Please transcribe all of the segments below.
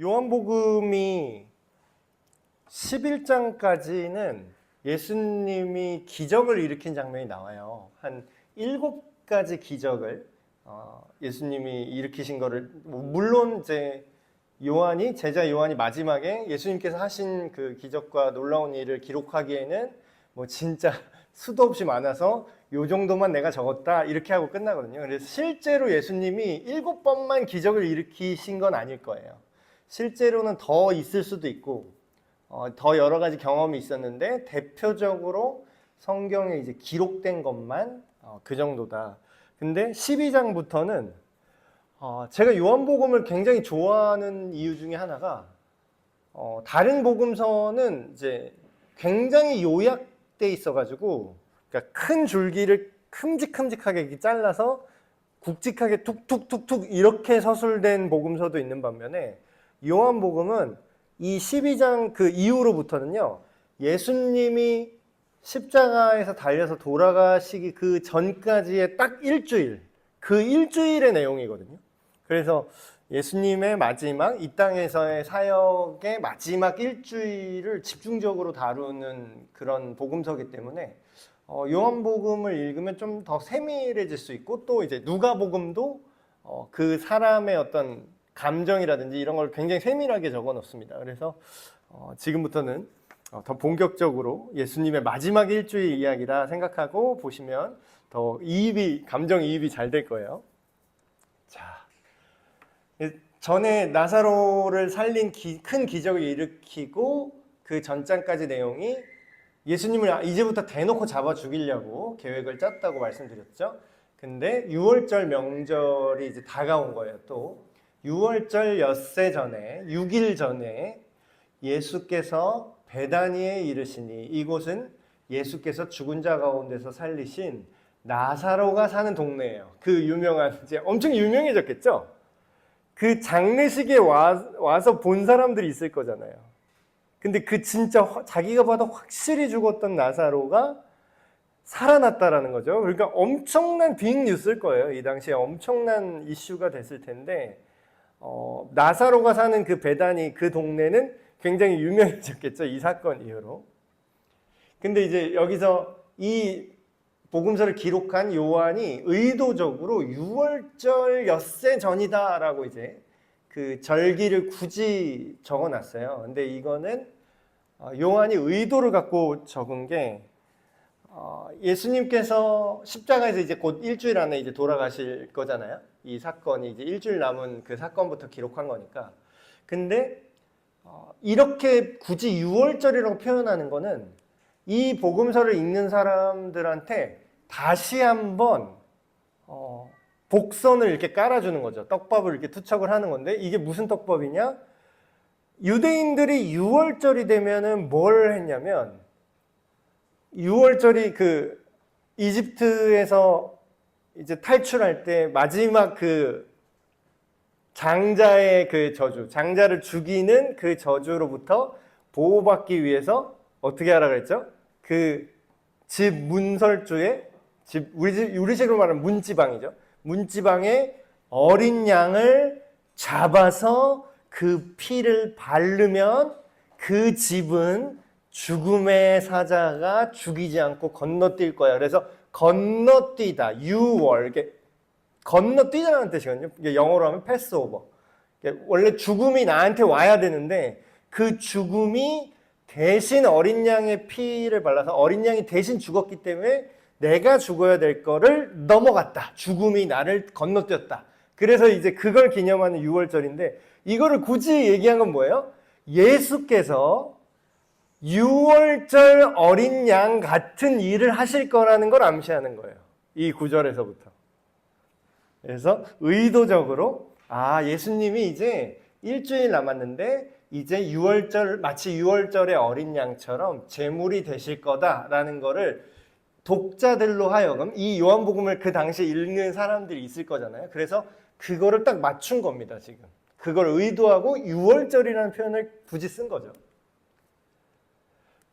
요한복음이 11장까지는 예수님이 기적을 일으킨 장면이 나와요. 한 7가지 기적을 예수님이 일으키신 거를, 물론 이제 제자 요한이 마지막에 예수님께서 하신 그 기적과 놀라운 일을 기록하기에는 뭐 진짜 수도 없이 많아서 요 정도만 내가 적었다 이렇게 하고 끝나거든요. 그래서 실제로 예수님이 7번만 기적을 일으키신 건 아닐 거예요. 실제로는 더 있을 수도 있고 더 여러 가지 경험이 있었는데 대표적으로 성경에 이제 기록된 것만 그 정도다. 근데 12장부터는 제가 요한복음을 굉장히 좋아하는 이유 중에 하나가 다른 복음서는 이제 굉장히 요약돼 있어가지고, 그러니까 큰 줄기를 큼직큼직하게 이렇게 잘라서 굵직하게 툭툭툭툭 이렇게 서술된 복음서도 있는 반면에 요한복음은 이 12장 그 이후로부터는요, 예수님이 십자가에서 달려서 돌아가시기 그 전까지의 딱 일주일, 그 일주일의 내용이거든요. 그래서 예수님의 마지막, 이 땅에서의 사역의 마지막 일주일을 집중적으로 다루는 그런 복음서이기 때문에 요한복음을 읽으면 좀 더 세밀해질 수 있고, 또 이제 누가복음도 그 사람의 어떤 감정이라든지 이런 걸 굉장히 세밀하게 적어 놓습니다. 그래서 지금부터는 더 본격적으로 예수님의 마지막 일주일 이야기라 생각하고 보시면 더 감정이입이 잘 될 거예요. 자, 전에 나사로를 살린 큰 기적을 일으키고 그 전장까지 내용이 예수님을 이제부터 대놓고 잡아 죽이려고 계획을 짰다고 말씀드렸죠. 근데 6월절 명절이 이제 다가온 거예요. 또 6월절 엿새 전에 6일 전에 예수께서 베다니에 이르시니, 이곳은 예수께서 죽은 자 가운데서 살리신 나사로가 사는 동네예요. 그 유명한, 이제 엄청 유명해졌겠죠? 그 장례식에 와서 본 사람들이 있을 거잖아요. 근데 그 진짜 자기가 봐도 확실히 죽었던 나사로가 살아났다라는 거죠. 그러니까 엄청난 빅뉴스일 거예요. 이 당시에 엄청난 이슈가 됐을 텐데 나사로가 사는 그 베다니 그 동네는 굉장히 유명해졌겠죠. 이 사건 이후로. 근데 이제 여기서 이 복음서를 기록한 요한이 의도적으로 6월절 엿새 전이다라고 이제 그 절기를 굳이 적어놨어요. 근데 이거는 요한이 의도를 갖고 적은 게 예수님께서 십자가에서 이제 곧 일주일 안에 이제 돌아가실 거잖아요. 이 사건이 이제 일주일 남은 그 사건부터 기록한 거니까. 근데 이렇게 굳이 6월절이라고 표현하는 거는 이 복음서를 읽는 사람들한테 다시 한번 복선을 이렇게 깔아주는 거죠. 떡밥을 이렇게 투척을 하는 건데, 이게 무슨 떡밥이냐? 유대인들이 6월절이 되면은 뭘 했냐면, 6월절이 그 이집트에서 이제 탈출할 때 마지막 그 장자의 그 저주, 장자를 죽이는 그 저주로부터 보호받기 위해서 어떻게 하라 그랬죠? 그 집 문설주에, 우리식으로 말하면 문지방이죠. 문지방에 어린 양을 잡아서 그 피를 바르면 그 집은 죽음의 사자가 죽이지 않고 건너뛸 거야. 그래서 건너뛰다, 유월, 이게 건너뛰다라는 뜻이거든요. 이게 영어로 하면 패스오버. 원래 죽음이 나한테 와야 되는데 그 죽음이 대신 어린 양의 피를 발라서 어린 양이 대신 죽었기 때문에 내가 죽어야 될 거를 넘어갔다. 죽음이 나를 건너뛰었다. 그래서 이제 그걸 기념하는 6월절인데, 이거를 굳이 얘기한 건 뭐예요? 예수께서 6월절 어린 양 같은 일을 하실 거라는 걸 암시하는 거예요. 이 구절에서부터. 그래서 의도적으로 예수님이 이제 일주일 남았는데 이제 6월절, 마치 6월절의 어린 양처럼 제물이 되실 거다라는 거를 독자들로 하여금, 이 요한복음을 그 당시에 읽는 사람들이 있을 거잖아요. 그래서 그거를 딱 맞춘 겁니다, 지금. 그걸 의도하고 6월절이라는 표현을 굳이 쓴 거죠.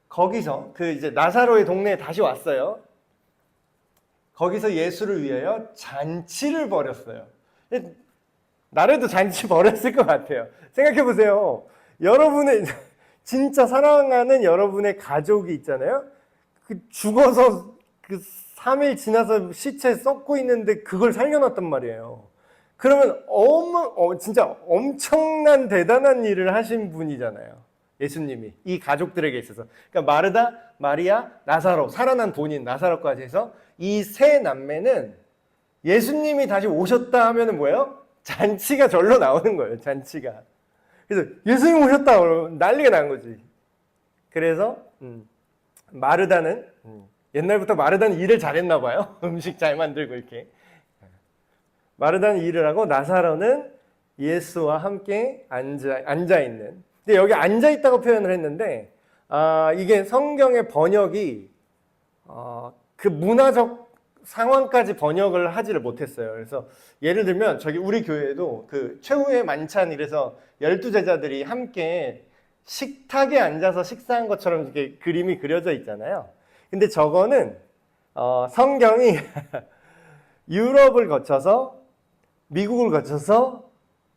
거기서 그 이제 나사로의 동네에 다시 왔어요. 거기서 예수를 위하여 잔치를 벌였어요. 나라도 잔치 벌였을 것 같아요. 생각해 보세요. 여러분의 진짜 사랑하는 여러분의 가족이 있잖아요. 그 죽어서 그 3일 지나서 시체 썩고 있는데 그걸 살려놨단 말이에요. 그러면 진짜 엄청난 대단한 일을 하신 분이잖아요. 예수님이 이 가족들에게 있어서. 그러니까 마르다, 마리아, 나사로, 살아난 본인 나사로까지 해서 이 세 남매는 예수님이 다시 오셨다 하면은 뭐예요? 잔치가 절로 나오는 거예요. 잔치가. 그래서 예수님 오셨다 그러면 난리가 난 거지. 그래서 마르다는 옛날부터 마르다는 일을 잘했나 봐요. 음식 잘 만들고 이렇게. 마르다는 일을 하고 나사로는 예수와 함께 앉아 있는. 근데 여기 앉아 있다고 표현을 했는데 이게 성경의 번역이 그 문화적 상황까지 번역을 하지를 못했어요. 그래서 예를 들면 저기 우리 교회에도 그 최후의 만찬 이래서 12제자들이 함께 식탁에 앉아서 식사한 것처럼 이렇게 그림이 그려져 있잖아요. 근데 저거는 성경이 유럽을 거쳐서 미국을 거쳐서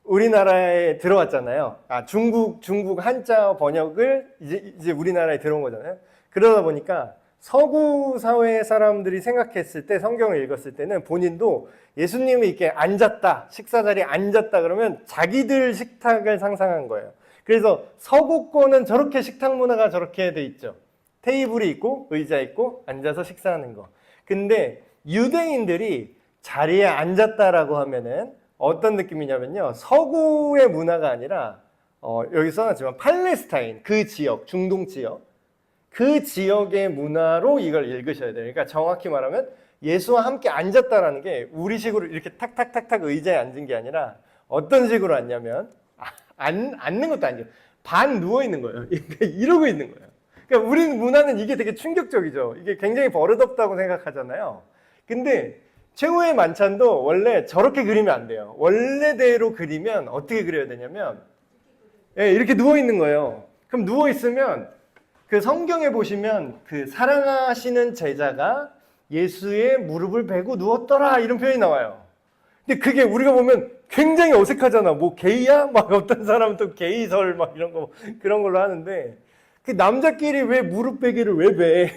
우리나라에 들어왔잖아요. 중국 한자 번역을 이제 우리나라에 들어온 거잖아요. 그러다 보니까 서구 사회 사람들이 생각했을 때 성경을 읽었을 때는 본인도 예수님이 이렇게 앉았다, 식사 자리에 앉았다 그러면 자기들 식탁을 상상한 거예요. 그래서 서구권은 저렇게 식탁 문화가 저렇게 돼 있죠. 테이블이 있고 의자 있고 앉아서 식사하는 거. 근데 유대인들이 자리에 앉았다라고 하면은 어떤 느낌이냐면요. 서구의 문화가 아니라 여기 써놨지만 팔레스타인 그 지역, 중동 지역 그 지역의 문화로 이걸 읽으셔야 돼요. 그러니까 정확히 말하면 예수와 함께 앉았다라는 게 우리식으로 이렇게 탁탁탁탁 의자에 앉은 게 아니라 어떤 식으로 앉냐면 앉는 것도 아니에요. 반 누워 있는 거예요. 이러고 있는 거예요. 그러니까 우리 문화는 이게 되게 충격적이죠. 이게 굉장히 버릇없다고 생각하잖아요. 근데 최후의 만찬도 원래 저렇게 그리면 안 돼요. 원래대로 그리면 어떻게 그려야 되냐면 이렇게 누워 있는 거예요. 그럼 누워 있으면 그 성경에 보시면 그 사랑하시는 제자가 예수의 무릎을 베고 누웠더라 이런 표현이 나와요. 근데 그게 우리가 보면 굉장히 어색하잖아. 뭐 게이야? 막 어떤 사람은 또 게이설 막 이런 거 그런 걸로 하는데 그 남자끼리 왜 무릎 베기를 왜 배?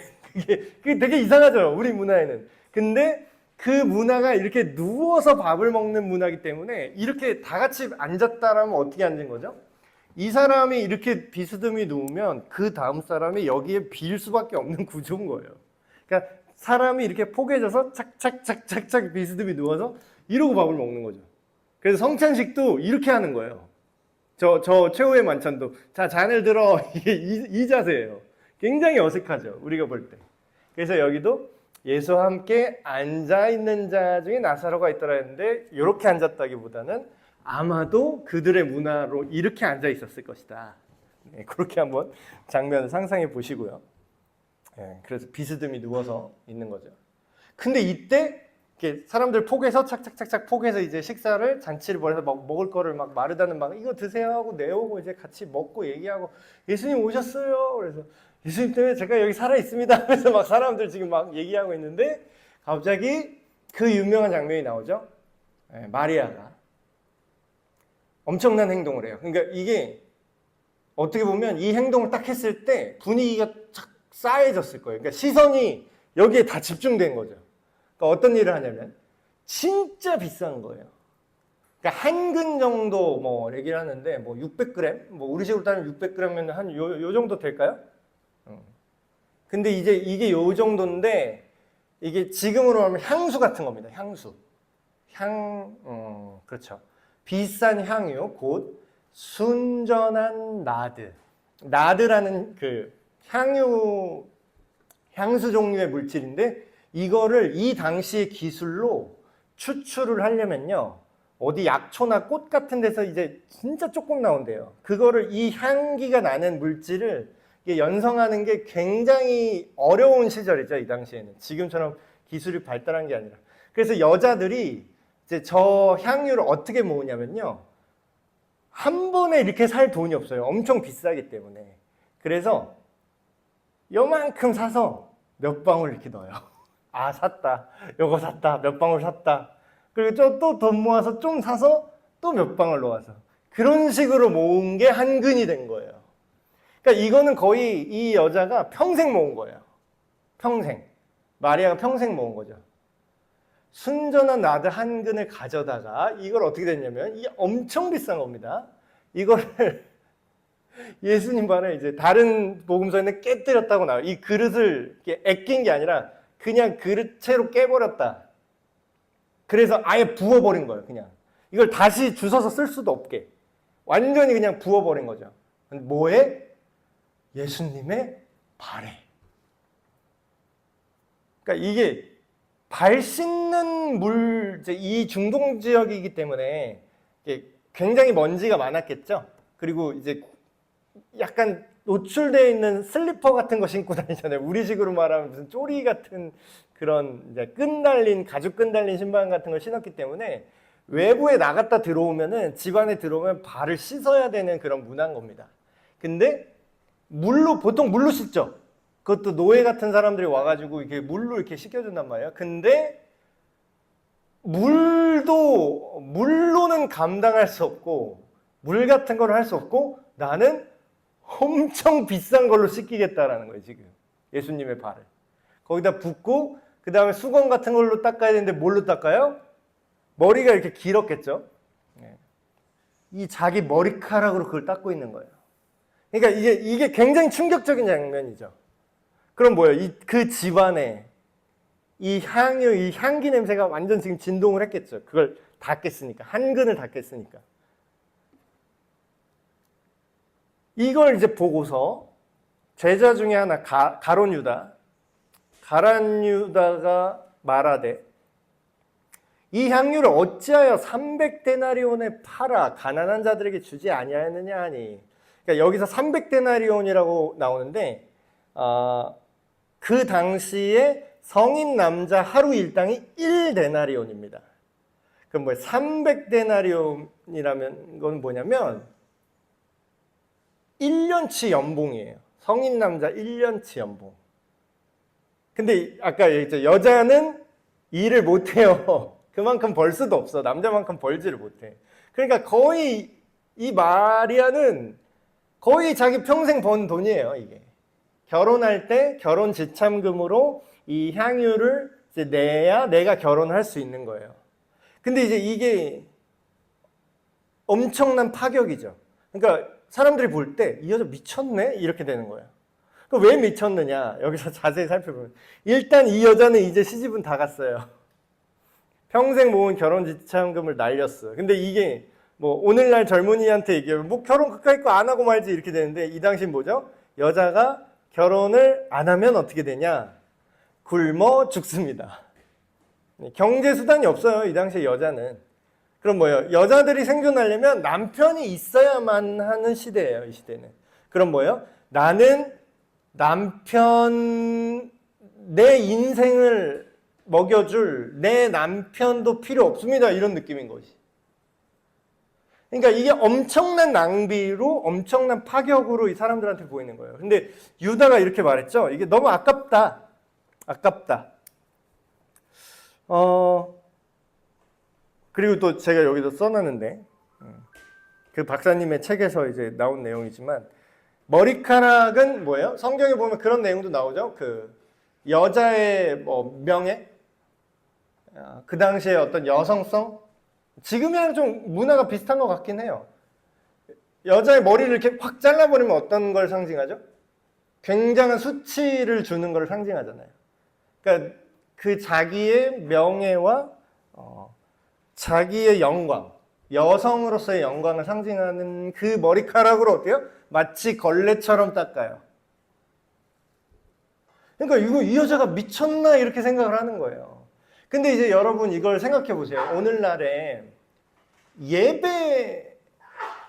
그게 되게 이상하죠. 우리 문화에는. 근데 그 문화가 이렇게 누워서 밥을 먹는 문화이기 때문에 이렇게 다 같이 앉았다라면 어떻게 앉은 거죠? 이 사람이 이렇게 비스듬히 누우면 그 다음 사람이 여기에 빌 수밖에 없는 구조인 거예요. 그러니까 사람이 이렇게 포개져서 착착착착착 비스듬히 누워서 이러고 밥을 먹는 거죠. 그래서 성찬식도 이렇게 하는 거예요. 저 최후의 만찬도 자 잔을 들어 이게 이 자세예요. 굉장히 어색하죠. 우리가 볼 때. 그래서 여기도 예수와 함께 앉아 있는 자 중에 나사로가 있더라 했는데 이렇게 앉았다기보다는 아마도 그들의 문화로 이렇게 앉아 있었을 것이다. 네, 그렇게 한번 장면을 상상해 보시고요. 네, 그래서 비스듬히 누워서 있는 거죠. 근데 이때 이렇게 사람들 포개서 착착착착 포개서 이제 식사를 잔치를 벌여서 먹을 거를 막 마르다는 막 이거 드세요 하고 내오고 이제 같이 먹고 얘기하고 예수님 오셨어요. 그래서 예수님 때문에 제가 여기 살아 있습니다. 하면서 막 사람들 지금 막 얘기하고 있는데 갑자기 그 유명한 장면이 나오죠. 네, 마리아가 엄청난 행동을 해요. 그러니까 이게 어떻게 보면 이 행동을 딱 했을 때 분위기가 착 싸해졌을 거예요. 그러니까 시선이 여기에 다 집중된 거죠. 그러니까 어떤 일을 하냐면 진짜 비싼 거예요. 그러니까 한 근 정도 뭐 얘기를 하는데 뭐 600g, 뭐 우리식으로 따지면 600g면 한 요 정도 될까요? 근데 이제 이게 요 정도인데 이게 지금으로 하면 향수 같은 겁니다. 향수. 그렇죠. 비싼 향유, 곧 순전한 나드. 나드라는 그 향수 종류의 물질인데 이거를 이 당시의 기술로 추출을 하려면요. 어디 약초나 꽃 같은 데서 이제 진짜 조금 나온대요. 그거를 이 향기가 나는 물질을 연성하는 게 굉장히 어려운 시절이죠. 이 당시에는. 지금처럼 기술이 발달한 게 아니라. 그래서 여자들이 이제 저 향유를 어떻게 모으냐면요. 한 번에 이렇게 살 돈이 없어요. 엄청 비싸기 때문에. 그래서 요만큼 사서 몇 방울 이렇게 넣어요. 샀다. 요거 샀다. 몇 방울 샀다. 그리고 또 돈 모아서 좀 사서 또 몇 방을 놓아서 그런 식으로 모은 게 한근이 된 거예요. 그러니까 이거는 거의 이 여자가 평생 모은 거예요. 평생. 마리아가 평생 모은 거죠. 순전한 나드 한근을 가져다가 이걸 어떻게 됐냐면 이게 엄청 비싼 겁니다. 이거를 예수님 반에 이제 다른 복음서에는 깨뜨렸다고 나와요. 이 그릇을 애낀 게 아니라 그냥 그릇채로 깨버렸다. 그래서 아예 부어버린 거예요. 그냥 이걸 다시 주워서 쓸 수도 없게 완전히 그냥 부어버린 거죠. 뭐에? 예수님의 발에. 그러니까 이게 발 씻는 물, 이 중동 지역이기 때문에 굉장히 먼지가 많았겠죠. 그리고 이제 약간 노출되어 있는 슬리퍼 같은 거 신고 다니잖아요. 우리식으로 말하면 무슨 쪼리 같은 그런 이제 가죽 끈 달린 신발 같은 걸 신었기 때문에 외부에 나갔다 들어오면은 집 안에 들어오면 발을 씻어야 되는 그런 문화인 겁니다. 근데 보통 물로 씻죠. 그것도 노예 같은 사람들이 와가지고 이렇게 물로 이렇게 씻겨준단 말이에요. 근데 물로는 감당할 수 없고 물 같은 걸 할 수 없고 나는 엄청 비싼 걸로 씻기겠다라는 거예요. 지금 예수님의 발을 거기다 붓고 그 다음에 수건 같은 걸로 닦아야 되는데 뭘로 닦아요? 머리가 이렇게 길었겠죠. 이 자기 머리카락으로 그걸 닦고 있는 거예요. 그러니까 이게 굉장히 충격적인 장면이죠. 그럼 뭐예요? 그 집안에 이 향기 냄새가 완전 지금 진동을 했겠죠. 그걸 닦겠으니까. 한근을 닦겠으니까. 이걸 이제 보고서 제자 중에 하나 가룟 유다가 말하되 이 향유를 어찌하여 300데나리온에 팔아 가난한 자들에게 주지 아니하였느냐 하니. 그러니까 여기서 300데나리온이라고 나오는데 그 당시에 성인 남자 하루 일당이 1데나리온입니다. 그럼 300데나리온이라면 건 뭐냐면 1년치 연봉이에요. 성인 남자 1년치 연봉. 근데 아까 얘기했죠. 여자는 일을 못해요. 그만큼 벌 수도 없어. 남자만큼 벌지를 못해. 그러니까 거의 이 마리아는 거의 자기 평생 번 돈이에요. 이게 결혼할 때 결혼 지참금으로 이 향유를 이제 내야 내가 결혼할 수 있는 거예요. 근데 이제 이게 엄청난 파격이죠. 그러니까 사람들이 볼 때 이 여자 미쳤네? 이렇게 되는 거예요. 왜 미쳤느냐? 여기서 자세히 살펴보면 일단 이 여자는 이제 시집은 다 갔어요. 평생 모은 결혼 지참금을 날렸어. 근데 이게 뭐 오늘날 젊은이한테 얘기하면 뭐 결혼 그까이 거 안 하고 말지 이렇게 되는데 이 당시 뭐죠? 여자가 결혼을 안 하면 어떻게 되냐? 굶어 죽습니다. 경제 수단이 없어요. 이 당시에 여자는. 그럼 뭐예요? 여자들이 생존하려면 남편이 있어야만 하는 시대예요. 이 시대는. 그럼 뭐예요? 나는 내 인생을 먹여줄 내 남편도 필요 없습니다. 이런 느낌인 것이. 그러니까 이게 엄청난 낭비로 엄청난 파격으로 이 사람들한테 보이는 거예요. 근데 유다가 이렇게 말했죠. 이게 너무 아깝다. 그리고 또 제가 여기도 써놨는데 그 박사님의 책에서 이제 나온 내용이지만 머리카락은 뭐예요? 성경에 보면 그런 내용도 나오죠. 그 여자의 뭐 명예, 그 당시에 어떤 여성성, 지금이랑 좀 문화가 비슷한 것 같긴 해요. 여자의 머리를 이렇게 확 잘라버리면 어떤 걸 상징하죠? 굉장한 수치를 주는 걸 상징하잖아요. 그러니까 그 자기의 명예와 자기의 영광, 여성으로서의 영광을 상징하는 그 머리카락으로 어때요? 마치 걸레처럼 닦아요. 그러니까 이 여자가 미쳤나 이렇게 생각을 하는 거예요. 근데 이제 여러분 이걸 생각해 보세요. 오늘날에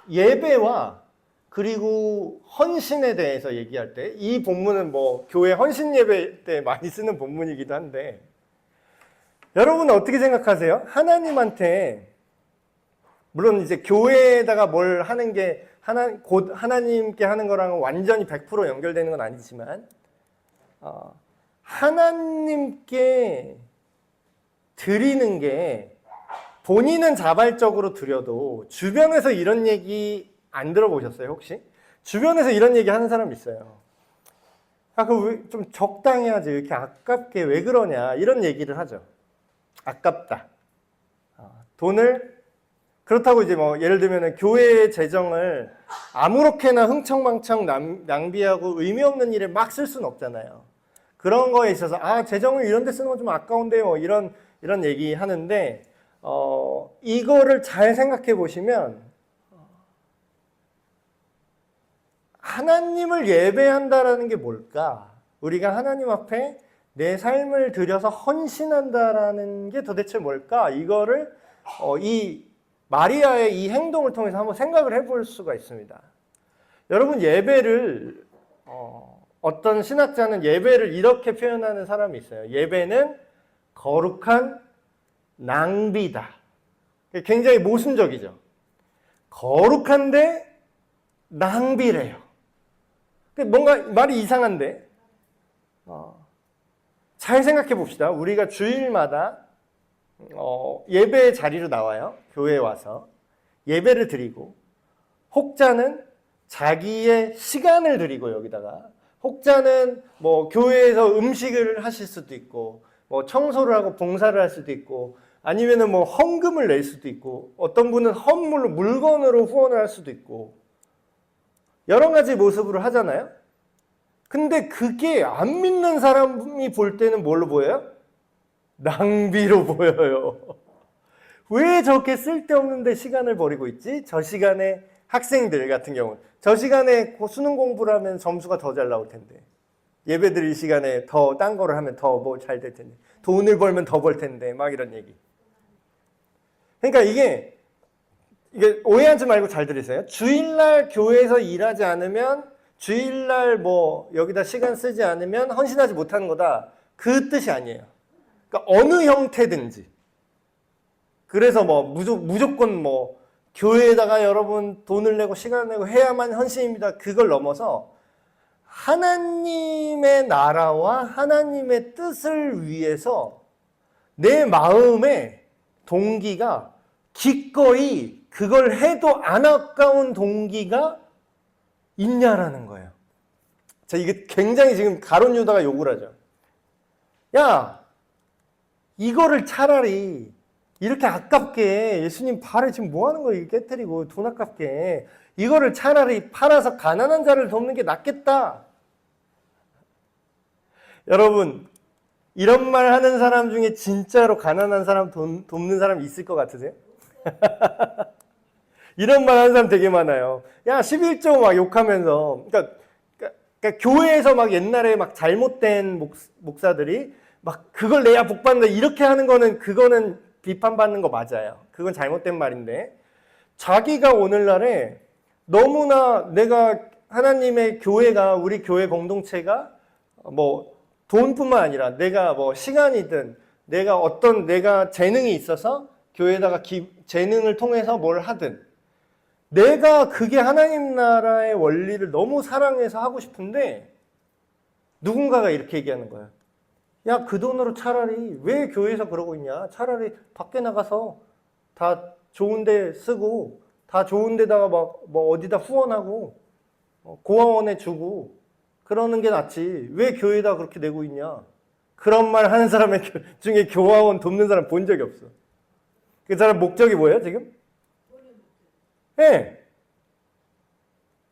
예배와 그리고 헌신에 대해서 얘기할 때 이 본문은 뭐 교회 헌신 예배 때 많이 쓰는 본문이기도 한데 여러분 어떻게 생각하세요? 하나님한테 물론 이제 교회에다가 뭘 하는 게 곧 하나님께 하는 거랑은 완전히 100% 연결되는 건 아니지만 하나님께 드리는 게 본인은 자발적으로 드려도 주변에서 이런 얘기 안 들어보셨어요, 혹시? 주변에서 이런 얘기 하는 사람 있어요. 아, 좀 적당히 하지. 왜 이렇게 아깝게 왜 그러냐. 이런 얘기를 하죠. 아깝다. 돈을, 그렇다고 이제 뭐 예를 들면 교회의 재정을 아무렇게나 흥청망청 낭비하고 의미 없는 일에 막 쓸 수는 없잖아요. 그런 거에 있어서 재정을 이런 데 쓰는 건 좀 아까운데요. 이런 얘기 하는데, 이거를 잘 생각해 보시면, 하나님을 예배한다라는 게 뭘까? 우리가 하나님 앞에 내 삶을 들여서 헌신한다라는 게 도대체 뭘까? 이거를 이 마리아의 이 행동을 통해서 한번 생각을 해볼 수가 있습니다. 여러분, 예배를 어떤 신학자는 예배를 이렇게 표현하는 사람이 있어요. 예배는 거룩한 낭비다. 굉장히 모순적이죠. 거룩한데 낭비래요. 뭔가 말이 이상한데, 잘 생각해 봅시다. 우리가 주일마다 예배 자리로 나와요. 교회에 와서 예배를 드리고, 혹자는 자기의 시간을 드리고, 여기다가 혹자는 뭐 교회에서 음식을 하실 수도 있고, 뭐 청소를 하고 봉사를 할 수도 있고, 아니면은 뭐 헌금을 낼 수도 있고, 어떤 분은 헌물로 물건으로 후원을 할 수도 있고, 여러 가지 모습으로 하잖아요. 근데 그게 안 믿는 사람이 볼 때는 뭘로 보여요? 낭비로 보여요. 왜 저렇게 쓸데없는데 시간을 버리고 있지? 저 시간에 학생들 같은 경우는 저 시간에 수능 공부를 하면 점수가 더 잘 나올 텐데, 예배 드릴 시간에 더 딴 거를 하면 더 뭐 잘 될 텐데, 돈을 벌면 더 벌 텐데, 막 이런 얘기. 그러니까 이게 오해하지 말고 잘 들으세요. 주일날 교회에서 일하지 않으면, 주일날 뭐 여기다 시간 쓰지 않으면 헌신하지 못하는 거다. 그 뜻이 아니에요. 그러니까 어느 형태든지. 그래서 뭐 무조건 뭐 교회에다가 여러분 돈을 내고 시간을 내고 해야만 헌신입니다. 그걸 넘어서 하나님의 나라와 하나님의 뜻을 위해서 내 마음의 동기가 기꺼이 그걸 해도 안 아까운 동기가 있냐라는 거예요. 자, 이게 굉장히 지금 가룟 유다가 욕을 하죠. 야, 이거를 차라리 이렇게 아깝게, 예수님 발에 지금 뭐 하는 거예요? 깨뜨리고 돈 아깝게. 이거를 차라리 팔아서 가난한 자를 돕는 게 낫겠다. 여러분, 이런 말 하는 사람 중에 진짜로 가난한 사람 돕는 사람 있을 것 같으세요? 이런 말 하는 사람 되게 많아요. 야, 11조 막 욕하면서. 그러니까 교회에서 막 옛날에 막 잘못된 목사들이 막 그걸 내야 복받는다 이렇게 하는 거는, 그거는 비판받는 거 맞아요. 그건 잘못된 말인데, 자기가 오늘날에 너무나 내가 하나님의 교회가, 우리 교회 공동체가 뭐 돈뿐만 아니라 내가 뭐 시간이든 내가 재능이 있어서 교회에다가 재능을 통해서 뭘 하든, 내가 그게 하나님 나라의 원리를 너무 사랑해서 하고 싶은데 누군가가 이렇게 얘기하는 거야. 야, 그 돈으로 차라리 왜 교회에서 그러고 있냐? 차라리 밖에 나가서 다 좋은 데 쓰고, 다 좋은 데다가 막 뭐 어디다 후원하고 고아원에 주고 그러는 게 낫지. 왜 교회에다 그렇게 내고 있냐? 그런 말 하는 사람 중에 교화원 돕는 사람 본 적이 없어. 그 사람 목적이 뭐예요, 지금? 네.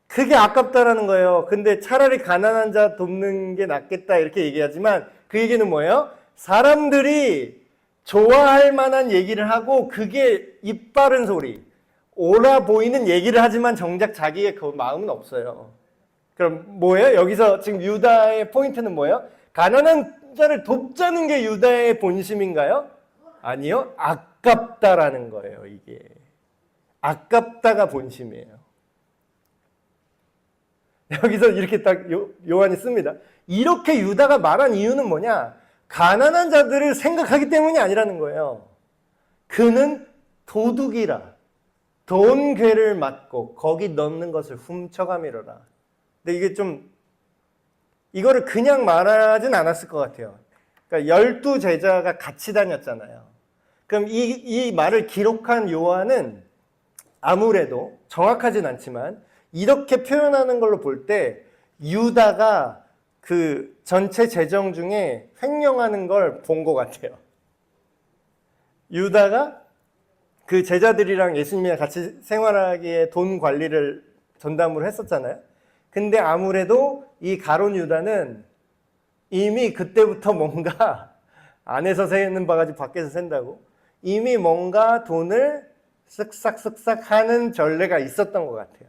그게 아깝다라는 거예요. 근데 차라리 가난한 자 돕는 게 낫겠다 이렇게 얘기하지만, 그 얘기는 뭐예요? 사람들이 좋아할 만한 얘기를 하고, 그게 입 바른 소리, 옳아 보이는 얘기를 하지만 정작 자기의 그 마음은 없어요. 그럼 뭐예요? 여기서 지금 유다의 포인트는 뭐예요? 가난한 자를 돕자는 게 유다의 본심인가요? 아니요. 아깝다라는 거예요, 이게. 아깝다가 본심이에요. 여기서 이렇게 딱 요한이 씁니다. 이렇게 유다가 말한 이유는 뭐냐? 가난한 자들을 생각하기 때문이 아니라는 거예요. 그는 도둑이라 돈 괴를 맞고 거기 넣는 것을 훔쳐가미로라. 근데 이게 좀, 이거를 그냥 말하진 않았을 것 같아요. 그러니까 12 제자가 같이 다녔잖아요. 그럼 이 말을 기록한 요한은 아무래도 정확하진 않지만 이렇게 표현하는 걸로 볼 때 유다가 그 전체 재정 중에 횡령하는 걸 본 것 같아요. 유다가 그 제자들이랑 예수님이랑 같이 생활하기에 돈 관리를 전담으로 했었잖아요. 근데 아무래도 이 가룟 유다는 이미 그때부터 뭔가 안에서 세는 바가지 밖에서 샌다고 이미 뭔가 돈을 쓱싹쓱싹 하는 전례가 있었던 것 같아요.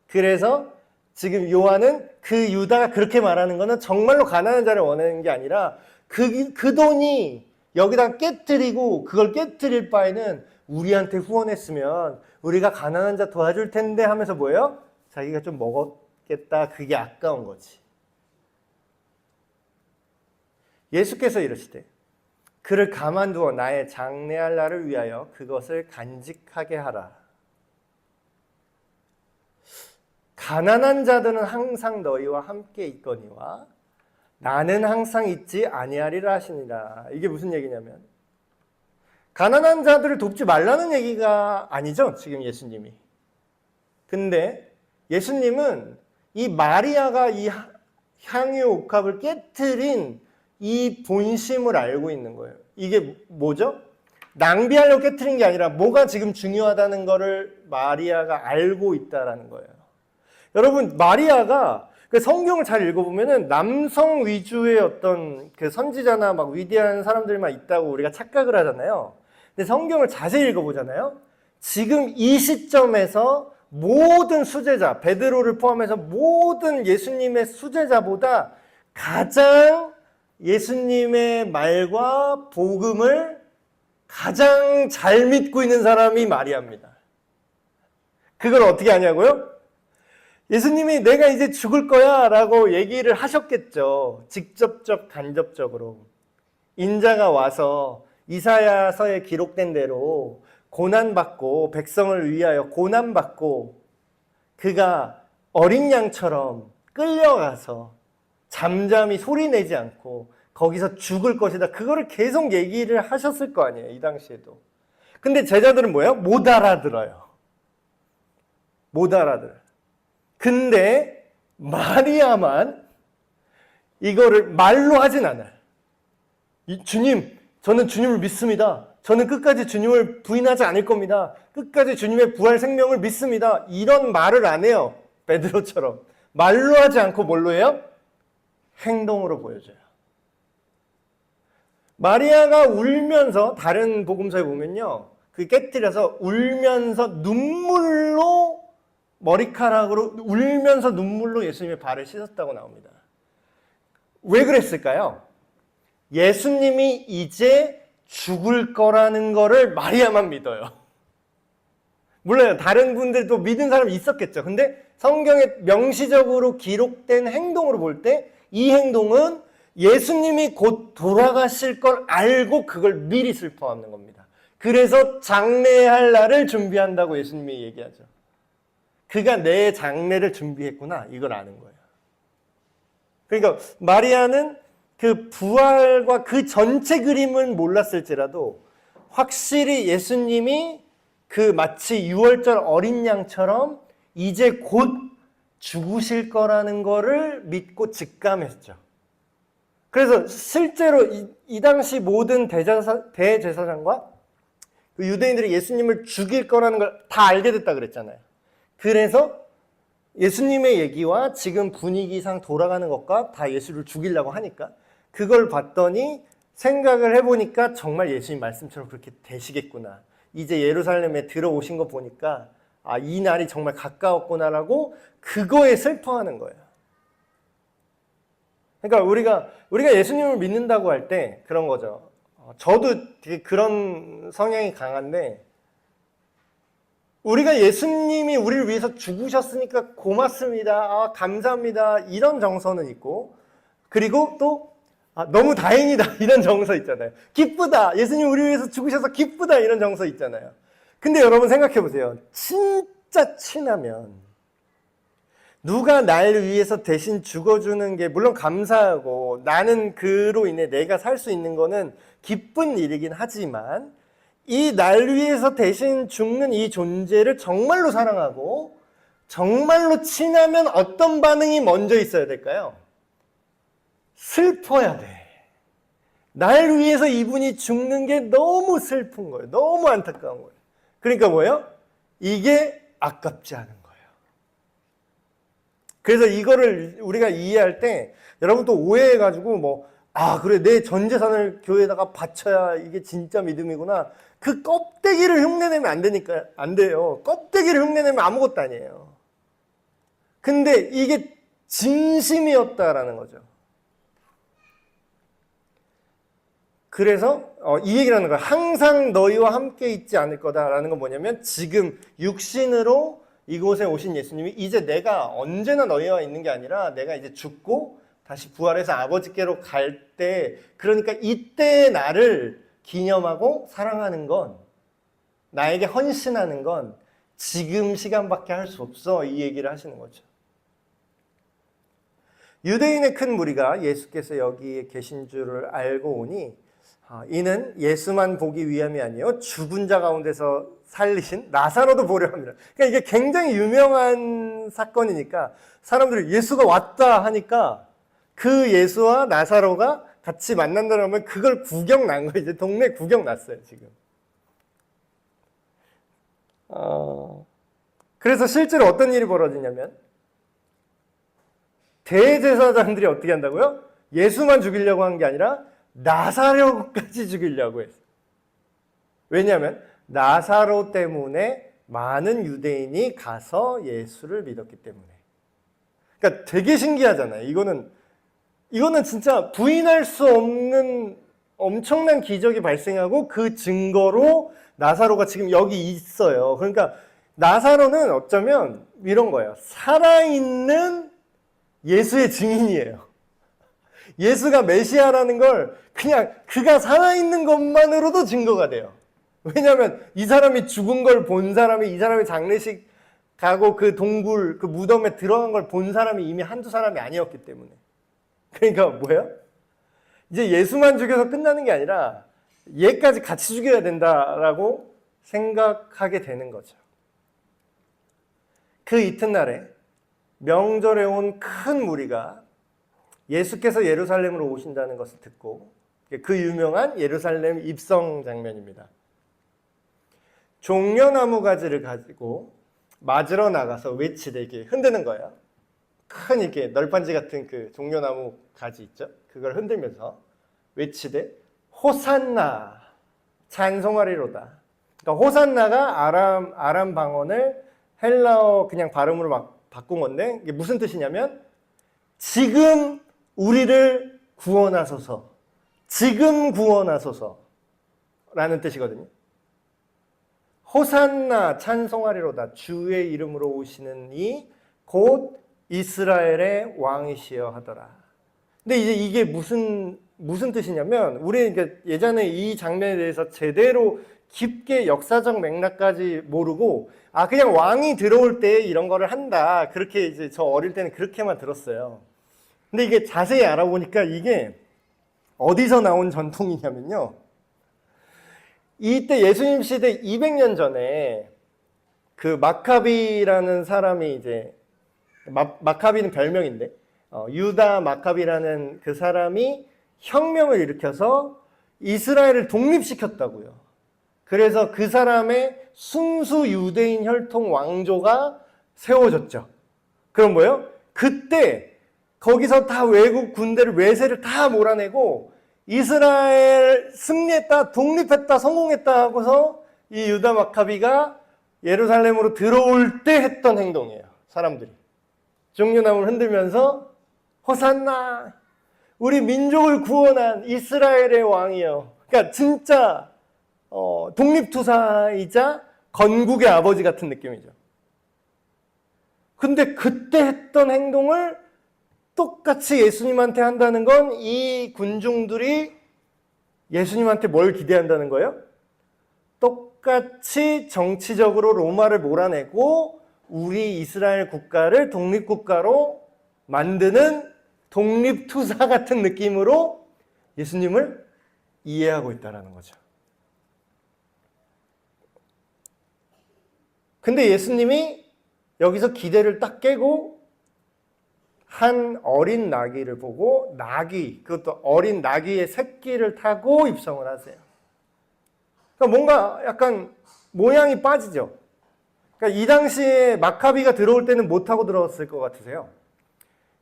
그래서 지금 요한은 그 유다가 그렇게 말하는 거는 정말로 가난한 자를 원하는 게 아니라 그 돈이 여기다 깨뜨리고 그걸 깨뜨릴 바에는 우리한테 후원했으면 우리가 가난한 자 도와줄 텐데 하면서 뭐예요? 자기가 좀 먹었겠다. 그게 아까운 거지. 예수께서 이러시되 그를 가만두어 나의 장래할 날을 위하여 그것을 간직하게 하라. 가난한 자들은 항상 너희와 함께 있거니와 나는 항상 있지 아니하리라 하시니라. 이게 무슨 얘기냐면 가난한 자들을 돕지 말라는 얘기가 아니죠. 지금 예수님이. 근데 예수님은 이 마리아가 이 향유 옥합을 깨트린 이 본심을 알고 있는 거예요. 이게 뭐죠? 낭비하려고 깨트린 게 아니라 뭐가 지금 중요하다는 거를 마리아가 알고 있다라는 거예요. 여러분, 마리아가 그 성경을 잘 읽어보면은 남성 위주의 어떤 그 선지자나 막 위대한 사람들만 있다고 우리가 착각을 하잖아요. 근데 성경을 자세히 읽어보잖아요. 지금 이 시점에서 모든 수제자, 베드로를 포함해서 모든 예수님의 수제자보다 가장 예수님의 말과 복음을 가장 잘 믿고 있는 사람이 마리아입니다. 그걸 어떻게 하냐고요? 예수님이 내가 이제 죽을 거야 라고 얘기를 하셨겠죠. 직접적, 간접적으로. 인자가 와서 이사야서에 기록된 대로 고난받고 백성을 위하여 고난받고 그가 어린 양처럼 끌려가서 잠잠히 소리내지 않고 거기서 죽을 것이다. 그거를 계속 얘기를 하셨을 거 아니에요. 이 당시에도. 근데 제자들은 뭐예요? 못 알아들어요. 못 알아들어요. 근데 마리아만 이거를 말로 하진 않아요. 주님, 저는 주님을 믿습니다. 저는 끝까지 주님을 부인하지 않을 겁니다. 끝까지 주님의 부활 생명을 믿습니다. 이런 말을 안 해요. 베드로처럼. 말로 하지 않고 뭘로 해요? 행동으로 보여줘요. 마리아가 울면서 다른 복음서에 보면요. 그 깨뜨려서 울면서 눈물로 머리카락으로 울면서 눈물로 예수님의 발을 씻었다고 나옵니다. 왜 그랬을까요? 예수님이 이제 죽을 거라는 거를 마리아만 믿어요. 몰라요. 다른 분들도 믿은 사람이 있었겠죠. 근데 성경에 명시적으로 기록된 행동으로 볼 때 이 행동은 예수님이 곧 돌아가실 걸 알고 그걸 미리 슬퍼하는 겁니다. 그래서 장례할 날을 준비한다고 예수님이 얘기하죠. 그가 내 장례를 준비했구나. 이걸 아는 거예요. 그러니까 마리아는 그 부활과 그 전체 그림을 몰랐을지라도 확실히 예수님이 그 마치 6월절 어린 양처럼 이제 곧 죽으실 거라는 거를 믿고 직감했죠. 그래서 실제로 이 당시 모든 대제사장과 그 유대인들이 예수님을 죽일 거라는 걸 다 알게 됐다 그랬잖아요. 그래서 예수님의 얘기와 지금 분위기상 돌아가는 것과 다 예수를 죽이려고 하니까 그걸 봤더니 생각을 해보니까 정말 예수님 말씀처럼 그렇게 되시겠구나. 이제 예루살렘에 들어오신 거 보니까 아, 이 날이 정말 가까웠구나라고 그거에 슬퍼하는 거예요. 그러니까 우리가 예수님을 믿는다고 할 때 그런 거죠. 저도 되게 그런 성향이 강한데 우리가 예수님이 우리를 위해서 죽으셨으니까 고맙습니다. 아, 감사합니다. 이런 정서는 있고 그리고 또 너무 다행이다. 이런 정서 있잖아요. 기쁘다. 예수님 우리 위해서 죽으셔서 기쁘다. 이런 정서 있잖아요. 근데 여러분 생각해 보세요. 진짜 친하면 누가 날 위해서 대신 죽어주는 게 물론 감사하고 나는 그로 인해 내가 살 수 있는 거는 기쁜 일이긴 하지만 이 날 위해서 대신 죽는 이 존재를 정말로 사랑하고 정말로 친하면 어떤 반응이 먼저 있어야 될까요? 슬퍼야 돼. 날 위해서 이분이 죽는 게 너무 슬픈 거예요. 너무 안타까운 거예요. 그러니까 뭐예요? 이게 아깝지 않은 거예요. 그래서 이거를 우리가 이해할 때 여러분 또 오해해가지고 그래 내 전 재산을 교회에다가 바쳐야 이게 진짜 믿음이구나. 그 껍데기를 흉내내면 안 되니까 안 돼요. 껍데기를 흉내내면 아무것도 아니에요. 근데 이게 진심이었다라는 거죠. 그래서 이 얘기를 하는 거예요. 항상 너희와 함께 있지 않을 거다라는 건 뭐냐면 지금 육신으로 이곳에 오신 예수님이 이제 내가 언제나 너희와 있는 게 아니라 내가 이제 죽고 다시 부활해서 아버지께로 갈 때, 그러니까 이때의 나를 기념하고 사랑하는 건, 나에게 헌신하는 건 지금 시간밖에 할 수 없어, 이 얘기를 하시는 거죠. 유대인의 큰 무리가 예수께서 여기에 계신 줄을 알고 오니 이는 예수만 보기 위함이 아니요 죽은 자 가운데서 살리신 나사로도 보려 합니다. 그러니까 이게 굉장히 유명한 사건이니까 사람들이 예수가 왔다 하니까 그 예수와 나사로가 같이 만난다면 그걸 구경 난 거예요. 이제 동네 구경 났어요, 지금. 그래서 실제로 어떤 일이 벌어지냐면 대제사장들이 어떻게 한다고요? 예수만 죽이려고 한 게 아니라 나사로까지 죽이려고 했어요. 왜냐하면 나사로 때문에 많은 유대인이 가서 예수를 믿었기 때문에. 그러니까 되게 신기하잖아요. 이거는 진짜 부인할 수 없는 엄청난 기적이 발생하고 그 증거로 나사로가 지금 여기 있어요. 그러니까 나사로는 어쩌면 이런 거예요. 살아있는 예수의 증인이에요. 예수가 메시아라는 걸 그냥 그가 살아있는 것만으로도 증거가 돼요. 왜냐하면 이 사람이 죽은 걸 본 사람이, 이 사람이 장례식 가고 그 동굴, 그 무덤에 들어간 걸 본 사람이 이미 한두 사람이 아니었기 때문에. 그러니까 뭐예요? 이제 예수만 죽여서 끝나는 게 아니라 얘까지 같이 죽여야 된다라고 생각하게 되는 거죠. 그 이튿날에 명절에 온 큰 무리가 예수께서 예루살렘으로 오신다는 것을 듣고, 그 유명한 예루살렘 입성 장면입니다. 종려나무 가지를 가지고 맞으러 나가서 외치되, 이렇게 흔드는 거예요. 큰 이렇게 널빤지 같은 그 종려나무 가지 있죠? 그걸 흔들면서 외치되 호산나, 찬송하리로다. 그러니까 호산나가 아람 방언을 헬라어 그냥 발음으로 막 바꾼 건데, 이게 무슨 뜻이냐면 지금 우리를 구원하소서, 지금 구원하소서 라는 뜻이거든요. 호산나, 찬송하리로다. 주의 이름으로 오시는 이 곧 이스라엘의 왕이시여 하더라. 근데 이제 이게 무슨 뜻이냐면, 우리 예전에 이 장면에 대해서 제대로 깊게 역사적 맥락까지 모르고 그냥 왕이 들어올 때 이런 거를 한다, 그렇게 이제 저 어릴 때는 그렇게만 들었어요. 근데 이게 자세히 알아보니까 이게 어디서 나온 전통이냐면요, 이때 예수님 시대 200년 전에 그 마카비라는 사람이 이제 마카비는 별명인데 유다 마카비라는 그 사람이 혁명을 일으켜서 이스라엘을 독립시켰다고요. 그래서 그 사람의 순수 유대인 혈통 왕조가 세워졌죠. 그럼 뭐예요? 그때 거기서 다 외국 군대를, 외세를 다 몰아내고 이스라엘 승리했다, 독립했다, 성공했다 하고서 이 유다 마카비가 예루살렘으로 들어올 때 했던 행동이에요. 사람들이 종려나무를 흔들면서 호산나, 우리 민족을 구원한 이스라엘의 왕이여. 그러니까 진짜 독립투사이자 건국의 아버지 같은 느낌이죠. 근데 그때 했던 행동을 똑같이 예수님한테 한다는 건 이 군중들이 예수님한테 뭘 기대한다는 거예요? 똑같이 정치적으로 로마를 몰아내고 우리 이스라엘 국가를 독립국가로 만드는 독립투사 같은 느낌으로 예수님을 이해하고 있다는 거죠. 근데 예수님이 여기서 기대를 딱 깨고 한 어린 나귀를 보고 나귀, 그것도 어린 나귀의 새끼를 타고 입성을 하세요. 그러니까 뭔가 약간 모양이 빠지죠. 그러니까 이 당시에 마카비가 들어올 때는 못 타고 들어왔을 것 같으세요?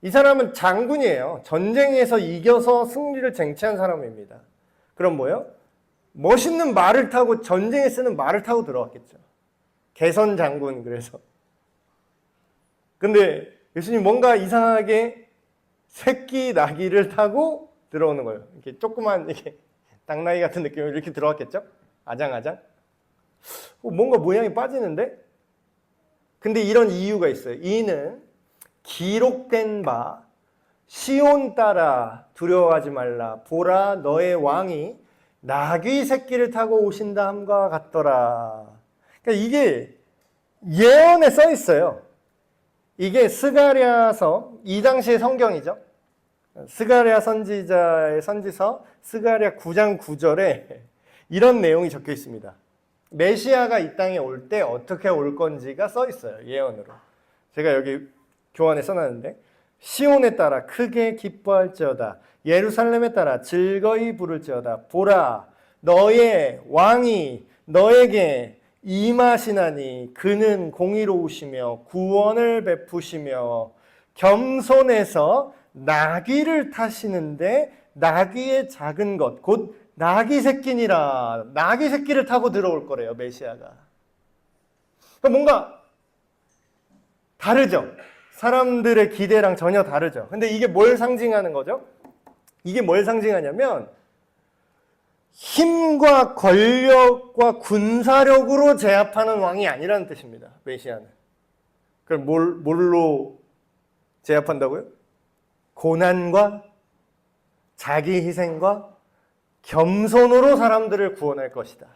이 사람은 장군이에요. 전쟁에서 이겨서 승리를 쟁취한 사람입니다. 그럼 뭐예요? 멋있는 말을 타고, 전쟁에 쓰는 말을 타고 들어왔겠죠. 개선 장군, 그래서. 근데 예수님 뭔가 이상하게 새끼 나귀를 타고 들어오는 거예요. 이렇게 조그만, 이렇게 당나귀 같은 느낌으로 이렇게 들어왔겠죠? 아장아장. 뭔가 모양이 빠지는데? 근데 이런 이유가 있어요. 이는 기록된 바 시온 따라 두려워하지 말라. 보라 너의 왕이 나귀 새끼를 타고 오신다 함과 같더라. 그러니까 이게 예언에 써 있어요. 이게 스가랴서, 이 당시의 성경이죠. 스가랴 선지자의 선지서 스가랴 9장 9절에 이런 내용이 적혀 있습니다. 메시아가 이 땅에 올 때 어떻게 올 건지가 써 있어요. 예언으로. 제가 여기 교환에 써놨는데, 시온에 따라 크게 기뻐할지어다. 예루살렘에 따라 즐거이 부를지어다. 보라 너의 왕이 너에게 임하시나니 그는 공의로우시며 구원을 베푸시며 겸손해서 나귀를 타시는데 나귀의 작은 것 곧 나귀 새끼니라. 나귀 새끼를 타고 들어올 거래요, 메시아가. 그러니까 뭔가 다르죠. 사람들의 기대랑 전혀 다르죠. 근데 이게 뭘 상징하는 거죠? 이게 뭘 상징하냐면 힘과 권력과 군사력으로 제압하는 왕이 아니라는 뜻입니다. 메시아는. 그럼 뭘로 제압한다고요? 고난과 자기 희생과 겸손으로 사람들을 구원할 것이다.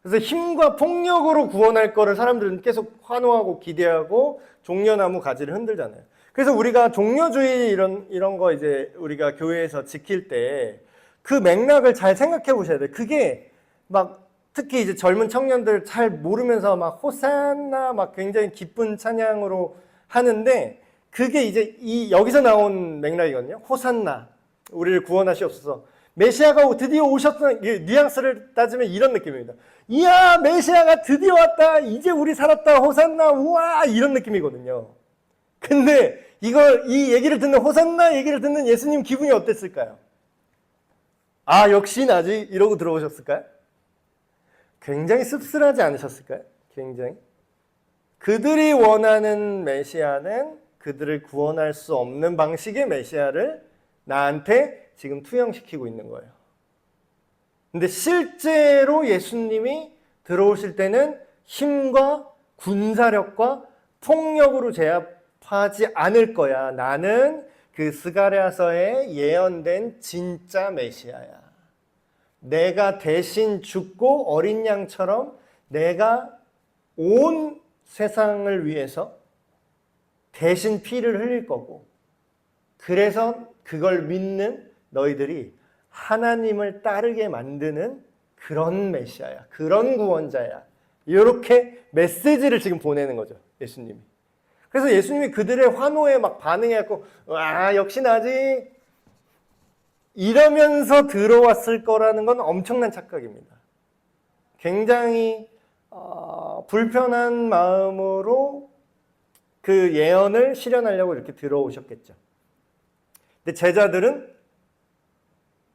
그래서 힘과 폭력으로 구원할 거를 사람들은 계속 환호하고 기대하고 종려나무 가지를 흔들잖아요. 그래서 우리가 종려주의 이런 거 이제 우리가 교회에서 지킬 때 그 맥락을 잘 생각해 보셔야 돼요. 그게 막 특히 이제 젊은 청년들 잘 모르면서 막 호산나 막 굉장히 기쁜 찬양으로 하는데 그게 이제 여기서 나온 맥락이거든요. 호산나 우리를 구원하시옵소서. 메시아가 드디어 오셨다. 뉘앙스를 따지면 이런 느낌입니다. 이야 메시아가 드디어 왔다. 이제 우리 살았다. 호산나 우와 이런 느낌이거든요. 근데 이 얘기를 듣는 호산나 얘기를 듣는 예수님 기분이 어땠을까요? 아 역시 나지 이러고 들어오셨을까요? 굉장히 씁쓸하지 않으셨을까요? 굉장히. 그들이 원하는 메시아는 그들을 구원할 수 없는 방식의 메시아를 나한테 지금 투영시키고 있는 거예요. 근데 실제로 예수님이 들어오실 때는 힘과 군사력과 폭력으로 제압하지 않을 거야. 나는 그 스가랴서에 예언된 진짜 메시아야. 내가 대신 죽고 어린 양처럼 내가 온 세상을 위해서 대신 피를 흘릴 거고, 그래서 그걸 믿는 너희들이 하나님을 따르게 만드는 그런 메시아야. 그런 구원자야. 이렇게 메시지를 지금 보내는 거죠. 예수님이. 그래서 예수님이 그들의 환호에 막 반응해갖고 와 역시 나지 이러면서 들어왔을 거라는 건 엄청난 착각입니다. 굉장히 불편한 마음으로 그 예언을 실현하려고 이렇게 들어오셨겠죠. 근데 제자들은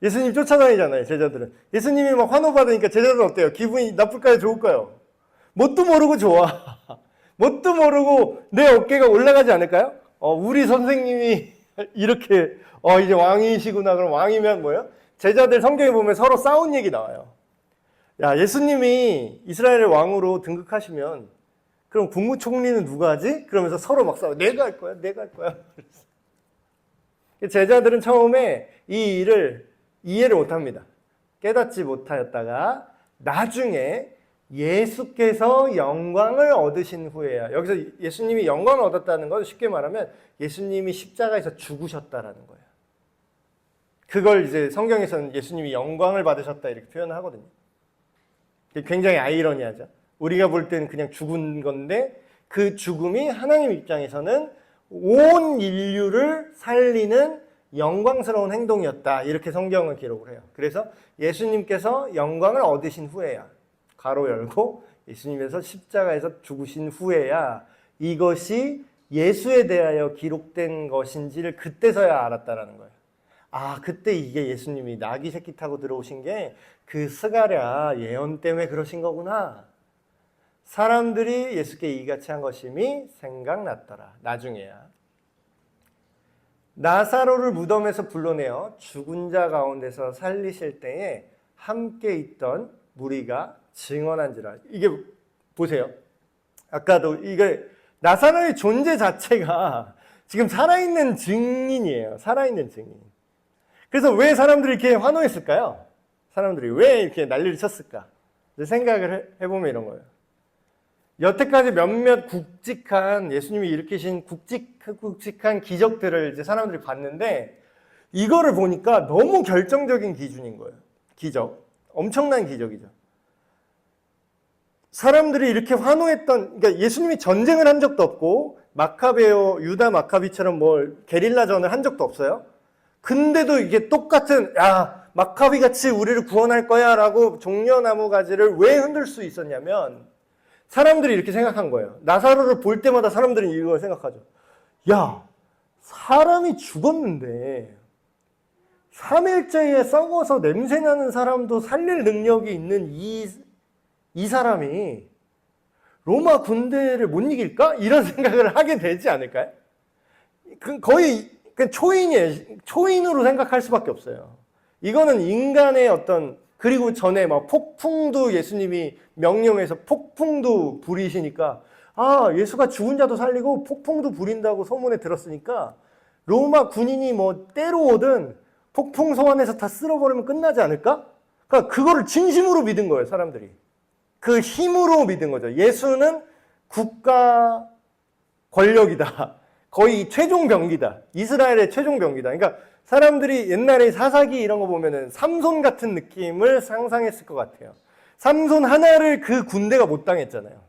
예수님 쫓아다니잖아요. 제자들은 예수님이 막 환호받으니까 제자들은 어때요? 기분이 나쁠까요? 좋을까요? 뭣도 모르고 좋아. 뭣도 모르고 내 어깨가 올라가지 않을까요? 우리 선생님이 이렇게 이제 왕이시구나. 그럼 왕이면 뭐예요? 제자들 성경에 보면 서로 싸운 얘기 나와요. 야 예수님이 이스라엘의 왕으로 등극하시면 그럼 국무총리는 누가 하지? 그러면서 서로 막 싸워. 내가 할 거야. 내가 할 거야. 제자들은 처음에 이 일을 이해를 못합니다. 깨닫지 못하였다가 나중에 예수께서 영광을 얻으신 후에야. 여기서 예수님이 영광을 얻었다는 건 쉽게 말하면 예수님이 십자가에서 죽으셨다라는 거예요. 그걸 이제 성경에서는 예수님이 영광을 받으셨다 이렇게 표현하거든요. 굉장히 아이러니하죠. 우리가 볼 때는 그냥 죽은 건데 그 죽음이 하나님 입장에서는 온 인류를 살리는 영광스러운 행동이었다. 이렇게 성경은 기록을 해요. 그래서 예수님께서 영광을 얻으신 후에야, 가로 열고 예수님께서 십자가에서 죽으신 후에야 이것이 예수에 대하여 기록된 것인지를 그때서야 알았다라는 거예요. 아, 그때 이게 예수님이 나귀 새끼 타고 들어오신 게 그 스가랴 예언 때문에 그러신 거구나. 사람들이 예수께 이같이 한 것임이 생각났더라. 나중에야. 나사로를 무덤에서 불러내어 죽은 자 가운데서 살리실 때에 함께 있던 무리가 증언한지라. 이게 보세요. 아까도 이게 나사로의 존재 자체가 지금 살아있는 증인이에요. 살아있는 증인. 그래서 왜 사람들이 이렇게 환호했을까요? 사람들이 왜 이렇게 난리를 쳤을까? 생각을 해보면 이런 거예요. 여태까지 몇몇 굵직한 예수님이 일으키신 굵직한 기적들을 이제 사람들이 봤는데 이거를 보니까 너무 결정적인 기준인 거예요. 기적. 엄청난 기적이죠. 사람들이 이렇게 환호했던, 그러니까 예수님이 전쟁을 한 적도 없고 마카베오, 유다 마카비처럼 뭘 게릴라전을 한 적도 없어요. 근데도 이게 똑같은 마카비 같이 우리를 구원할 거야 라고 종려나무 가지를 왜 흔들 수 있었냐면 사람들이 이렇게 생각한 거예요. 나사로를 볼 때마다 사람들은 이걸 생각하죠. 야, 사람이 죽었는데 3일째에 썩어서 냄새나는 사람도 살릴 능력이 있는 이 사람이 로마 군대를 못 이길까? 이런 생각을 하게 되지 않을까요? 거의 초인으로 생각할 수밖에 없어요. 이거는 인간의 그리고 전에 막 폭풍도 예수님이 명령해서 폭풍도 부리시니까 예수가 죽은 자도 살리고 폭풍도 부린다고 소문에 들었으니까 로마 군인이 뭐 때로 오든 폭풍 소환해서 다 쓸어버리면 끝나지 않을까? 그러니까 그거를 진심으로 믿은 거예요, 사람들이. 그 힘으로 믿은 거죠. 예수는 국가 권력이다. 거의 최종 병기다. 이스라엘의 최종 병기다. 그러니까 사람들이 옛날에 사사기 이런 거 보면은 삼손 같은 느낌을 상상했을 것 같아요. 삼손 하나를 그 군대가 못 당했잖아요.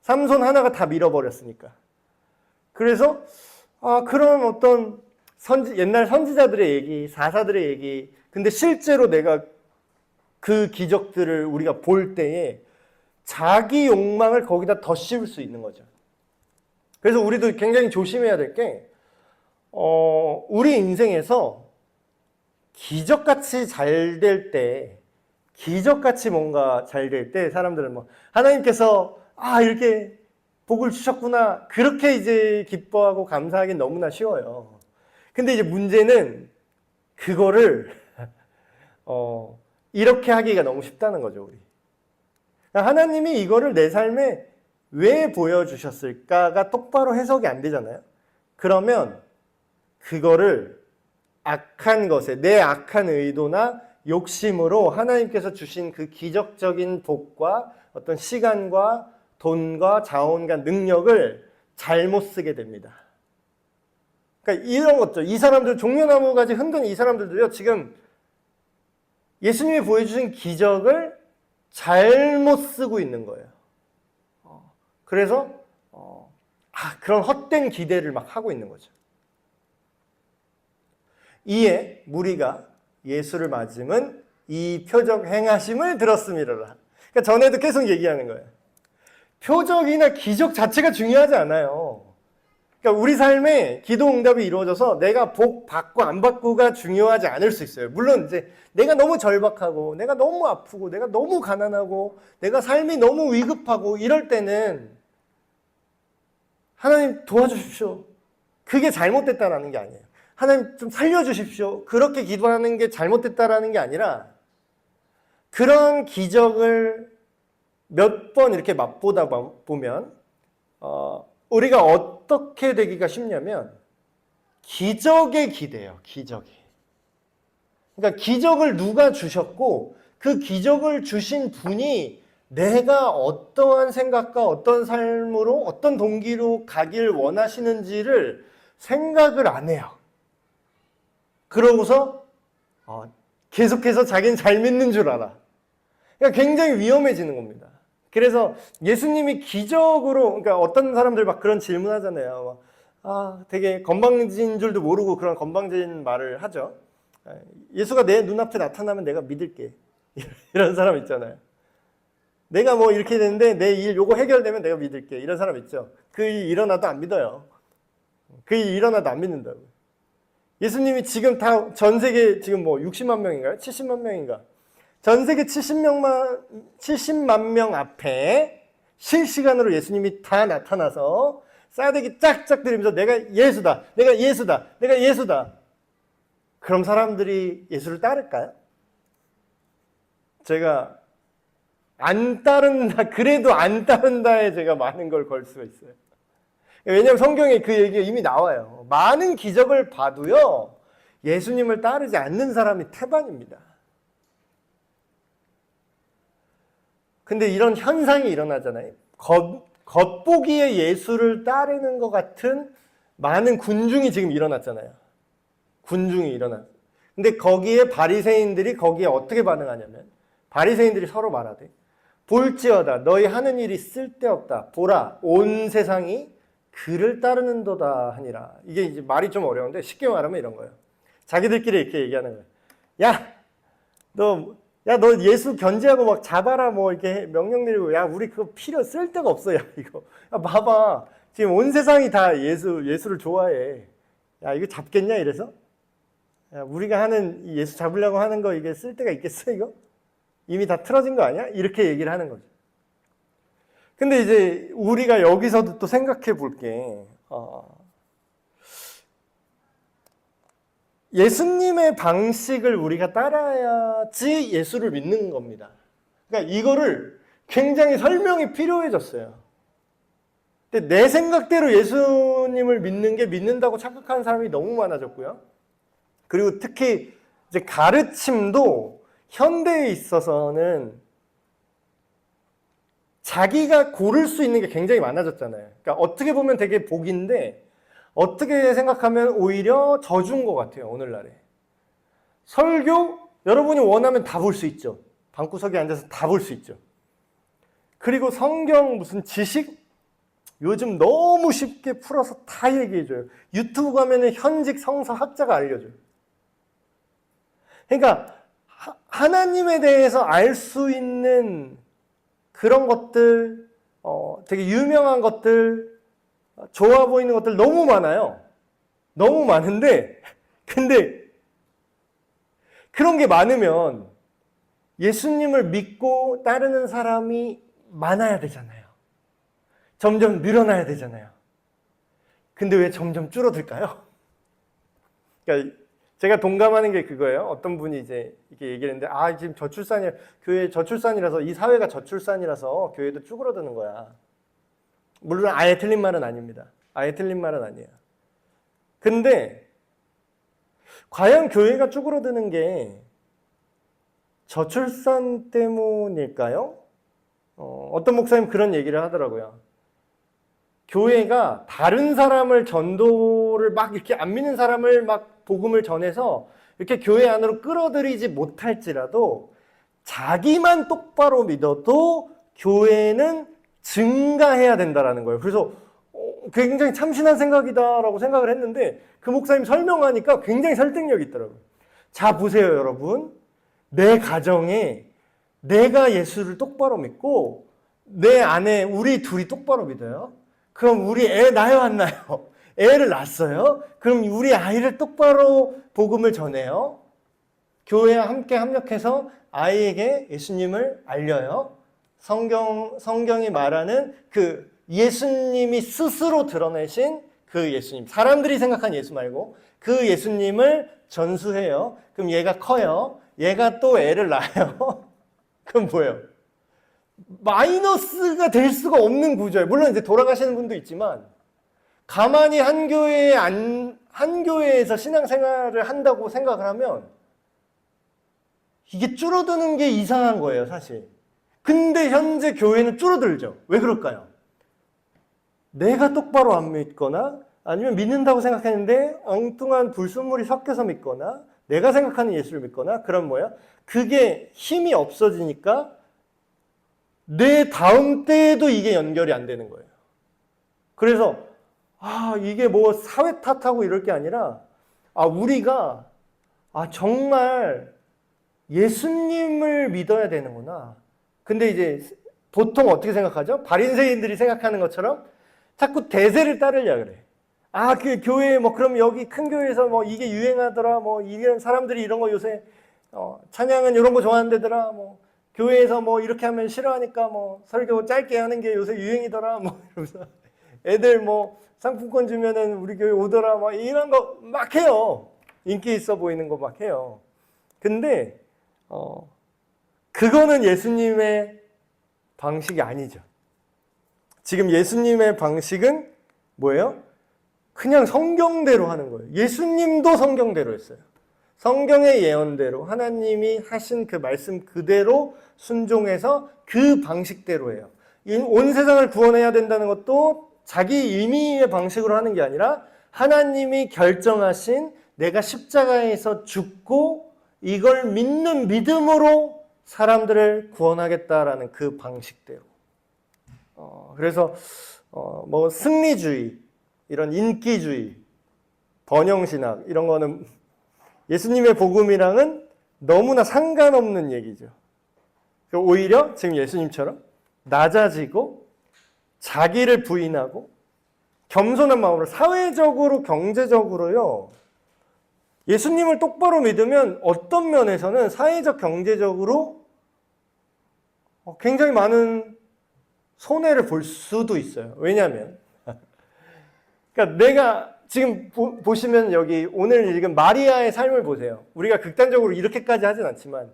삼손 하나가 다 밀어버렸으니까. 그래서 그런 어떤 옛날 선지자들의 얘기, 사사들의 얘기. 근데 실제로 내가 그 기적들을 우리가 볼 때에 자기 욕망을 거기다 더 씌울 수 있는 거죠. 그래서 우리도 굉장히 조심해야 될 게, 우리 인생에서 기적같이 잘 될 때, 기적같이 뭔가 잘 될 때, 사람들은 하나님께서, 이렇게 복을 주셨구나. 그렇게 이제 기뻐하고 감사하기 너무나 쉬워요. 근데 이제 문제는 그거를, 이렇게 하기가 너무 쉽다는 거죠, 우리. 하나님이 이거를 내 삶에 왜 보여주셨을까가 똑바로 해석이 안 되잖아요. 그러면 그거를 악한 것에, 내 악한 의도나 욕심으로 하나님께서 주신 그 기적적인 복과 어떤 시간과 돈과 자원과 능력을 잘못 쓰게 됩니다. 그러니까 이런 것들, 이 사람들 종려나무가지 흔든 이 사람들도요, 지금 예수님이 보여주신 기적을 잘못 쓰고 있는 거예요. 그래서 그런 헛된 기대를 막 하고 있는 거죠. 이에 무리가 예수를 맞음은 이 표적 행하심을 들었음이로라. 그러니까 전에도 계속 얘기하는 거예요. 표적이나 기적 자체가 중요하지 않아요. 그러니까 우리 삶에 기도 응답이 이루어져서 내가 복 받고 안 받고가 중요하지 않을 수 있어요. 물론 이제 내가 너무 절박하고 내가 너무 아프고 내가 너무 가난하고 내가 삶이 너무 위급하고 이럴 때는 하나님 도와주십시오. 그게 잘못됐다라는 게 아니에요. 하나님 좀 살려주십시오. 그렇게 기도하는 게 잘못됐다라는 게 아니라 그런 기적을 몇 번 이렇게 맛보다 보면 우리가 어떻게 되기가 쉽냐면 기적에 기대요. 기적에. 그러니까 기적을 누가 주셨고 그 기적을 주신 분이 내가 어떠한 생각과 어떤 삶으로 어떤 동기로 가길 원하시는지를 생각을 안 해요. 그러고서 계속해서 자기는 잘 믿는 줄 알아. 그러니까 굉장히 위험해지는 겁니다. 그래서 예수님이 기적으로, 그러니까 어떤 사람들 막 그런 질문 하잖아요. 되게 건방진 줄도 모르고 그런 건방진 말을 하죠. 예수가 내 눈앞에 나타나면 내가 믿을게. 이런 사람 있잖아요. 내가 뭐 이렇게 되는데 내 일 요거 해결되면 내가 믿을게. 이런 사람 있죠. 그 일 일어나도 안 믿어요. 그 일 일어나도 안 믿는다고. 예수님이 지금 다 전 세계 지금 뭐 60만 명인가요? 70만 명인가? 전 세계 70만 명 앞에 실시간으로 예수님이 다 나타나서 싸대기 짝짝 들이면서 내가 예수다. 내가 예수다. 내가 예수다. 그럼 사람들이 예수를 따를까요? 제가 안 따른다, 그래도 안 따른다에 제가 많은 걸 걸 수가 있어요. 왜냐하면 성경에 그 얘기가 이미 나와요. 많은 기적을 봐도요, 예수님을 따르지 않는 사람이 태반입니다. 근데 이런 현상이 일어나잖아요. 겉보기에 예수를 따르는 것 같은 많은 군중이 지금 일어났잖아요. 군중이 일어났어요. 근데 거기에 바리새인들이 거기에 어떻게 반응하냐면, 바리새인들이 서로 말하되 볼지어다 너희 하는 일이 쓸데없다. 보라 온 세상이 그를 따르는도다 하니라. 이게 이제 말이 좀 어려운데 쉽게 말하면 이런 거예요. 자기들끼리 이렇게 얘기하는 거예요. 너 예수 견제하고 막 잡아라 뭐 이렇게 명령 내리고, 야 우리 그거 필요 쓸데가 없어. 야 이거 봐봐 지금 온 세상이 다 예수를 좋아해. 야 이거 잡겠냐 이래서? 야, 우리가 하는 예수 잡으려고 하는 거 이게 쓸데가 있겠어 이거? 이미 다 틀어진 거 아니야? 이렇게 얘기를 하는 거죠. 근데 이제 우리가 여기서도 또 생각해 볼게. 예수님의 방식을 우리가 따라야지 예수를 믿는 겁니다. 그러니까 이거를 굉장히 설명이 필요해졌어요. 근데 내 생각대로 예수님을 믿는 게 믿는다고 착각하는 사람이 너무 많아졌고요. 그리고 특히 이제 가르침도 현대에 있어서는 자기가 고를 수 있는 게 굉장히 많아졌잖아요. 그러니까 어떻게 보면 되게 복인데 어떻게 생각하면 오히려 저주인 것 같아요. 오늘날에. 설교 여러분이 원하면 다 볼 수 있죠. 방구석에 앉아서 다 볼 수 있죠. 그리고 성경 무슨 지식 요즘 너무 쉽게 풀어서 다 얘기해줘요. 유튜브 가면은 현직 성서학자가 알려줘요. 그러니까 하나님에 대해서 알 수 있는 그런 것들, 되게 유명한 것들, 좋아 보이는 것들 너무 많아요. 너무 많은데, 근데 그런 게 많으면 예수님을 믿고 따르는 사람이 많아야 되잖아요. 점점 늘어나야 되잖아요. 근데 왜 점점 줄어들까요? 그러니까 제가 동감하는 게 그거예요. 어떤 분이 이제 이렇게 얘기를 했는데, 지금 교회 저출산이라서, 이 사회가 저출산이라서 교회도 쭈그러드는 거야. 물론 아예 틀린 말은 아닙니다. 아예 틀린 말은 아니에요. 근데 과연 교회가 쭈그러드는 게 저출산 때문일까요? 어떤 목사님 그런 얘기를 하더라고요. 교회가 다른 사람을 전도를 막 이렇게 안 믿는 사람을 막 복음을 전해서 이렇게 교회 안으로 끌어들이지 못할지라도 자기만 똑바로 믿어도 교회는 증가해야 된다라는 거예요. 그래서 굉장히 참신한 생각이다라고 생각을 했는데 그 목사님 설명하니까 굉장히 설득력이 있더라고요. 자 보세요 여러분. 내 가정에 내가 예수를 똑바로 믿고 내 아내 우리 둘이 똑바로 믿어요. 그럼 우리 애 낳아요 안 낳아요? 애를 낳았어요? 그럼 우리 아이를 똑바로 복음을 전해요. 교회와 함께 합력해서 아이에게 예수님을 알려요. 성경이 말하는 그 예수님이 스스로 드러내신 그 예수님, 사람들이 생각한 예수 말고 그 예수님을 전수해요. 그럼 얘가 커요. 얘가 또 애를 낳아요. 그럼 뭐예요? 마이너스가 될 수가 없는 구조예요. 물론 이제 돌아가시는 분도 있지만 가만히 한 교회에서 신앙생활을 한다고 생각을 하면 이게 줄어드는 게 이상한 거예요, 사실. 근데 현재 교회는 줄어들죠. 왜 그럴까요? 내가 똑바로 안 믿거나 아니면 믿는다고 생각했는데 엉뚱한 불순물이 섞여서 믿거나 내가 생각하는 예수를 믿거나 그럼 뭐야? 그게 힘이 없어지니까 내 다음 때에도 이게 연결이 안 되는 거예요. 그래서 이게 뭐 사회 탓하고 이럴 게 아니라 우리가 정말 예수님을 믿어야 되는구나. 근데 이제 보통 어떻게 생각하죠? 바리새인들이 생각하는 것처럼 자꾸 대세를 따르려 그래. 그 교회 그럼 여기 큰 교회에서 이게 유행하더라. 이런 사람들이 이런 거 요새 찬양은 이런 거 좋아한대더라. 교회에서 이렇게 하면 싫어하니까 설교 짧게 하는 게 요새 유행이더라. 이러면서 애들 상품권 주면은 우리 교회 오더라. 이런 거 막 해요. 인기 있어 보이는 거 막 해요. 근데 그거는 예수님의 방식이 아니죠. 지금 예수님의 방식은 뭐예요? 그냥 성경대로 하는 거예요. 예수님도 성경대로 했어요. 성경의 예언대로 하나님이 하신 그 말씀 그대로 순종해서 그 방식대로 해요. 온 세상을 구원해야 된다는 것도 자기 임의의 방식으로 하는 게 아니라 하나님이 결정하신 내가 십자가에서 죽고 이걸 믿는 믿음으로 사람들을 구원하겠다라는 그 방식대로. 그래서 승리주의, 이런 인기주의, 번영신학 이런 거는 예수님의 복음이랑은 너무나 상관없는 얘기죠. 오히려 지금 예수님처럼 낮아지고 자기를 부인하고 겸손한 마음으로 사회적으로 경제적으로요. 예수님을 똑바로 믿으면 어떤 면에서는 사회적 경제적으로 굉장히 많은 손해를 볼 수도 있어요. 왜냐하면 그러니까 내가 지금 보시면 여기 오늘 읽은 마리아의 삶을 보세요. 우리가 극단적으로 이렇게까지 하진 않지만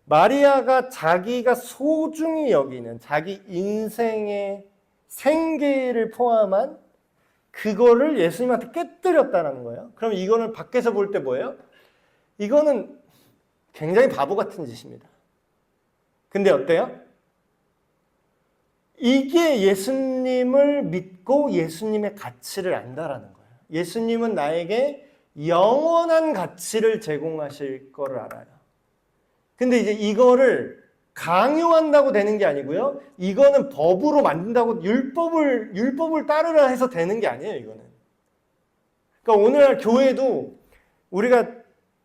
마리아가 자기가 소중히 여기는 자기 인생의 생계를 포함한 그거를 예수님한테 깨뜨렸다는 거예요. 그럼 이거는 밖에서 볼 때 뭐예요? 이거는 굉장히 바보 같은 짓입니다. 근데 어때요? 이게 예수님을 믿고 예수님의 가치를 안다라는 거예요. 예수님은 나에게 영원한 가치를 제공하실 거를 알아요. 근데 이제 이거를 강요한다고 되는 게 아니고요. 이거는 법으로 만든다고 율법을 따르라 해서 되는 게 아니에요, 이거는. 그러니까 오늘날 교회도 우리가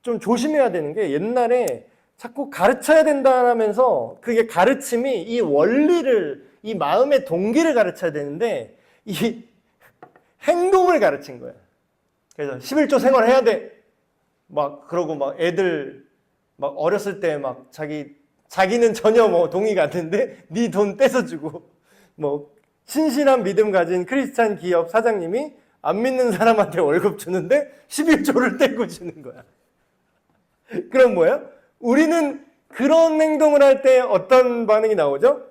좀 조심해야 되는 게 옛날에 자꾸 가르쳐야 된다면서 그게 가르침이 이 원리를, 이 마음의 동기를 가르쳐야 되는데 이 행동을 가르친 거야. 그래서 11조 생활해야 돼. 그러고 애들 어렸을 때 자기는 전혀 동의가 안 되는데 네 돈 뺏어주고 신실한 믿음 가진 크리스찬 기업 사장님이 안 믿는 사람한테 월급 주는데 11조를 떼고 주는 거야. 그럼 뭐예요? 우리는 그런 행동을 할 때 어떤 반응이 나오죠?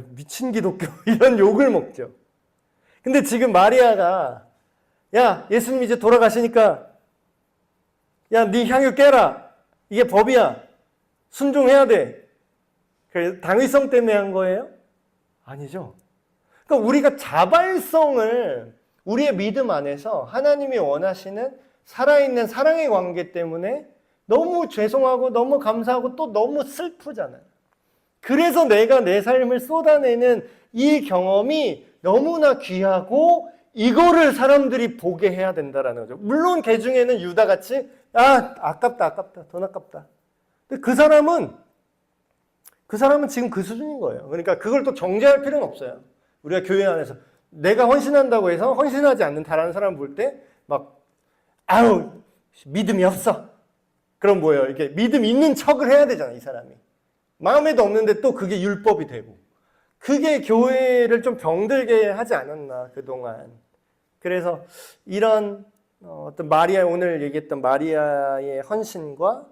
미친 기독교 이런 욕을 먹죠. 근데 지금 마리아가 야 예수님 이제 돌아가시니까 야 네 향유 깨라. 이게 법이야. 순종해야 돼. 그래서 당위성 때문에 한 거예요? 아니죠. 그러니까 우리가 자발성을 우리의 믿음 안에서 하나님이 원하시는 살아있는 사랑의 관계 때문에 너무 죄송하고 너무 감사하고 또 너무 슬프잖아요. 그래서 내가 내 삶을 쏟아내는 이 경험이 너무나 귀하고 이거를 사람들이 보게 해야 된다라는 거죠. 물론 개 중에는 유다같이 아깝다 돈 아깝다. 근데 그 사람은 지금 그 수준인 거예요. 그러니까 그걸 또 정죄할 필요는 없어요. 우리가 교회 안에서 내가 헌신한다고 해서 헌신하지 않는 다른 사람 볼 때 믿음이 없어. 그럼 뭐예요? 이렇게 믿음 있는 척을 해야 되잖아, 이 사람이. 마음에도 없는데 또 그게 율법이 되고. 그게 교회를 좀 병들게 하지 않았나, 그동안. 그래서 이런 어떤 오늘 얘기했던 마리아의 헌신과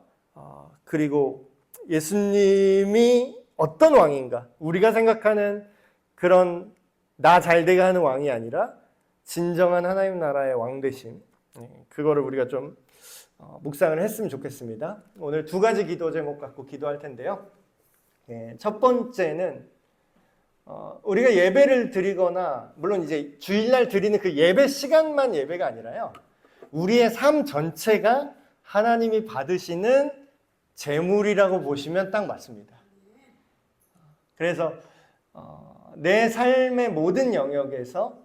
그리고 예수님이 어떤 왕인가, 우리가 생각하는 그런 나 잘되게 하는 왕이 아니라 진정한 하나님 나라의 왕 되심, 그거를 우리가 좀 묵상을 했으면 좋겠습니다. 오늘 두 가지 기도 제목 갖고 기도할 텐데요. 첫 번째는 우리가 예배를 드리거나 물론 이제 주일날 드리는 그 예배 시간만 예배가 아니라요. 우리의 삶 전체가 하나님이 받으시는 제물이라고 보시면 딱 맞습니다. 그래서 내 삶의 모든 영역에서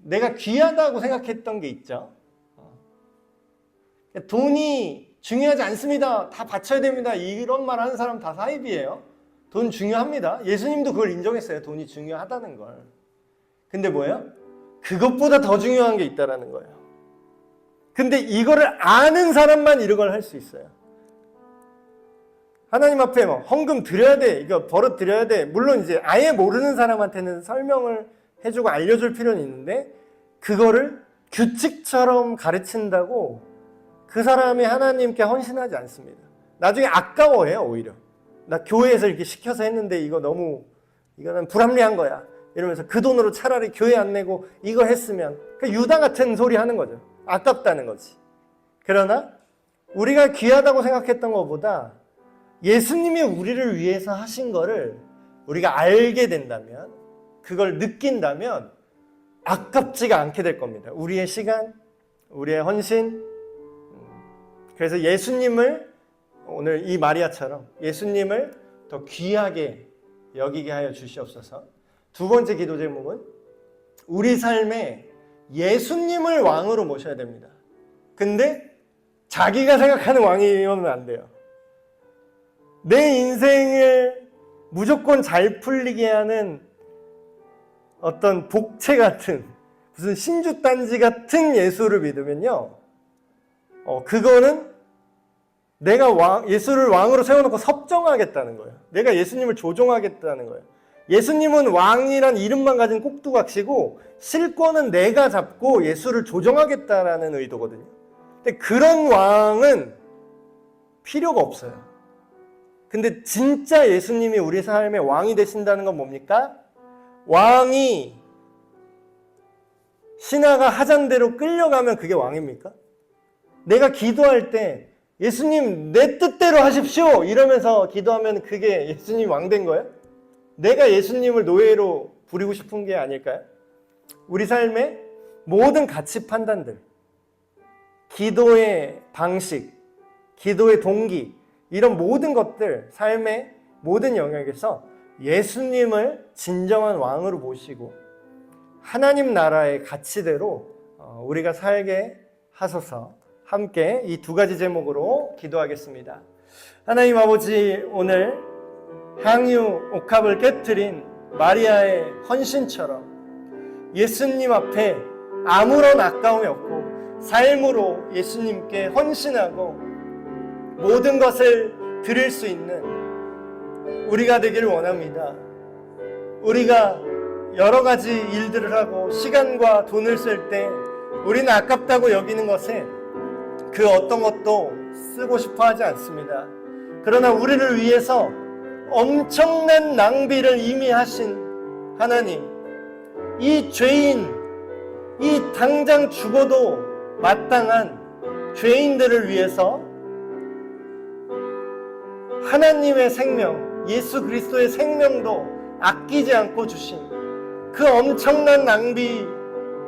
내가 귀하다고 생각했던 게 있죠. 돈이 중요하지 않습니다. 다 바쳐야 됩니다. 이런 말 하는 사람 다 사입이에요. 돈 중요합니다. 예수님도 그걸 인정했어요. 돈이 중요하다는 걸. 근데 뭐예요? 그것보다 더 중요한 게 있다라는 거예요. 근데 이거를 아는 사람만 이런 걸 할 수 있어요. 하나님 앞에 뭐 헌금 드려야 돼, 이거 버릇 드려야 돼. 물론 이제 아예 모르는 사람한테는 설명을 해주고 알려줄 필요는 있는데 그거를 규칙처럼 가르친다고 그 사람이 하나님께 헌신하지 않습니다. 나중에 아까워해요. 오히려 나 교회에서 이렇게 시켜서 했는데 이거는 불합리한 거야 이러면서 그 돈으로 차라리 교회 안 내고 이거 했으면, 그러니까 유다 같은 소리 하는 거죠. 아깝다는 거지. 그러나 우리가 귀하다고 생각했던 것보다 예수님이 우리를 위해서 하신 거를 우리가 알게 된다면, 그걸 느낀다면 아깝지가 않게 될 겁니다. 우리의 시간, 우리의 헌신. 그래서 예수님을, 오늘 이 마리아처럼 예수님을 더 귀하게 여기게 하여 주시옵소서. 두 번째 기도 제목은 우리 삶에 예수님을 왕으로 모셔야 됩니다. 근데 자기가 생각하는 왕이면 안 돼요. 내 인생을 무조건 잘 풀리게 하는 어떤 복채 같은, 무슨 신주단지 같은 예수를 믿으면요, 그거는 내가 예수를 왕으로 세워놓고 섭정하겠다는 거예요. 내가 예수님을 조종하겠다는 거예요. 예수님은 왕이란 이름만 가진 꼭두각시고 실권은 내가 잡고 예수를 조정하겠다라는 의도거든요. 근데 그런 왕은 필요가 없어요. 근데 진짜 예수님이 우리 삶의 왕이 되신다는 건 뭡니까? 왕이 신하가 하자는 대로 끌려가면 그게 왕입니까? 내가 기도할 때 예수님 내 뜻대로 하십시오 이러면서 기도하면 그게 예수님 왕 된 거예요? 내가 예수님을 노예로 부리고 싶은 게 아닐까요? 우리 삶의 모든 가치 판단들, 기도의 방식, 기도의 동기, 이런 모든 것들, 삶의 모든 영역에서 예수님을 진정한 왕으로 모시고 하나님 나라의 가치대로 우리가 살게 하소서. 함께 이 두 가지 제목으로 기도하겠습니다. 하나님 아버지, 오늘 향유 옥합을 깨트린 마리아의 헌신처럼 예수님 앞에 아무런 아까움이 없고 삶으로 예수님께 헌신하고 모든 것을 드릴 수 있는 우리가 되기를 원합니다. 우리가 여러 가지 일들을 하고 시간과 돈을 쓸 때 우리는 아깝다고 여기는 것에 그 어떤 것도 쓰고 싶어 하지 않습니다. 그러나 우리를 위해서 엄청난 낭비를 이미 하신 하나님, 이 죄인, 이 당장 죽어도 마땅한 죄인들을 위해서 하나님의 생명, 예수 그리스도의 생명도 아끼지 않고 주신 그 엄청난 낭비,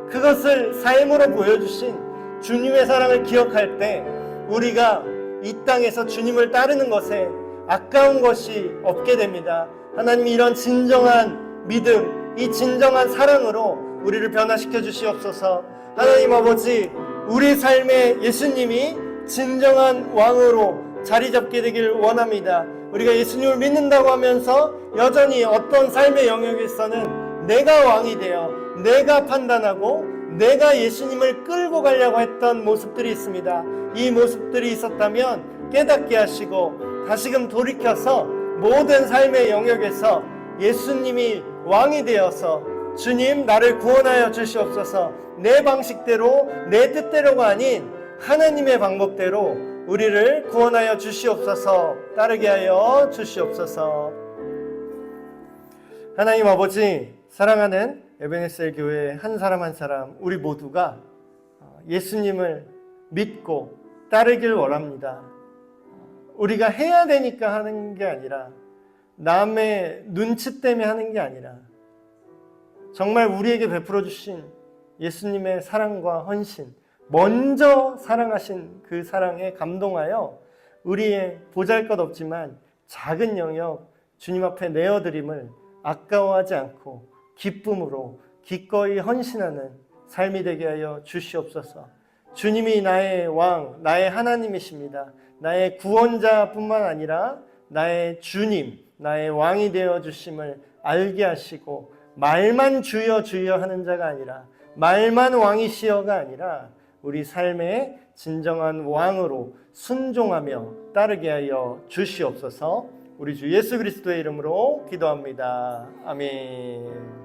그것을 삶으로 보여주신 주님의 사랑을 기억할 때 우리가 이 땅에서 주님을 따르는 것에 아까운 것이 없게 됩니다. 하나님, 이런 진정한 믿음, 이 진정한 사랑으로 우리를 변화시켜 주시옵소서. 하나님 아버지, 우리 삶에 예수님이 진정한 왕으로 자리 잡게 되길 원합니다. 우리가 예수님을 믿는다고 하면서 여전히 어떤 삶의 영역에서는 내가 왕이 되어 내가 판단하고 내가 예수님을 끌고 가려고 했던 모습들이 있습니다. 이 모습들이 있었다면 깨닫게 하시고 다시금 돌이켜서 모든 삶의 영역에서 예수님이 왕이 되어서 주님, 나를 구원하여 주시옵소서. 내 방식대로, 내 뜻대로가 아닌 하나님의 방법대로 우리를 구원하여 주시옵소서. 따르게 하여 주시옵소서. 하나님 아버지, 사랑하는 에베네셀 교회 한 사람 한 사람 우리 모두가 예수님을 믿고 따르길 원합니다. 우리가 해야 되니까 하는 게 아니라, 남의 눈치 때문에 하는 게 아니라, 정말 우리에게 베풀어 주신 예수님의 사랑과 헌신, 먼저 사랑하신 그 사랑에 감동하여 우리의 보잘것없지만 작은 영역 주님 앞에 내어드림을 아까워하지 않고 기쁨으로 기꺼이 헌신하는 삶이 되게 하여 주시옵소서. 주님이 나의 왕, 나의 하나님이십니다. 나의 구원자뿐만 아니라 나의 주님, 나의 왕이 되어 주심을 알게 하시고 말만 주여 주여 하는 자가 아니라 말만 왕이시여가 아니라 우리 삶의 진정한 왕으로 순종하며 따르게 하여 주시옵소서. 우리 주 예수 그리스도의 이름으로 기도합니다. 아멘.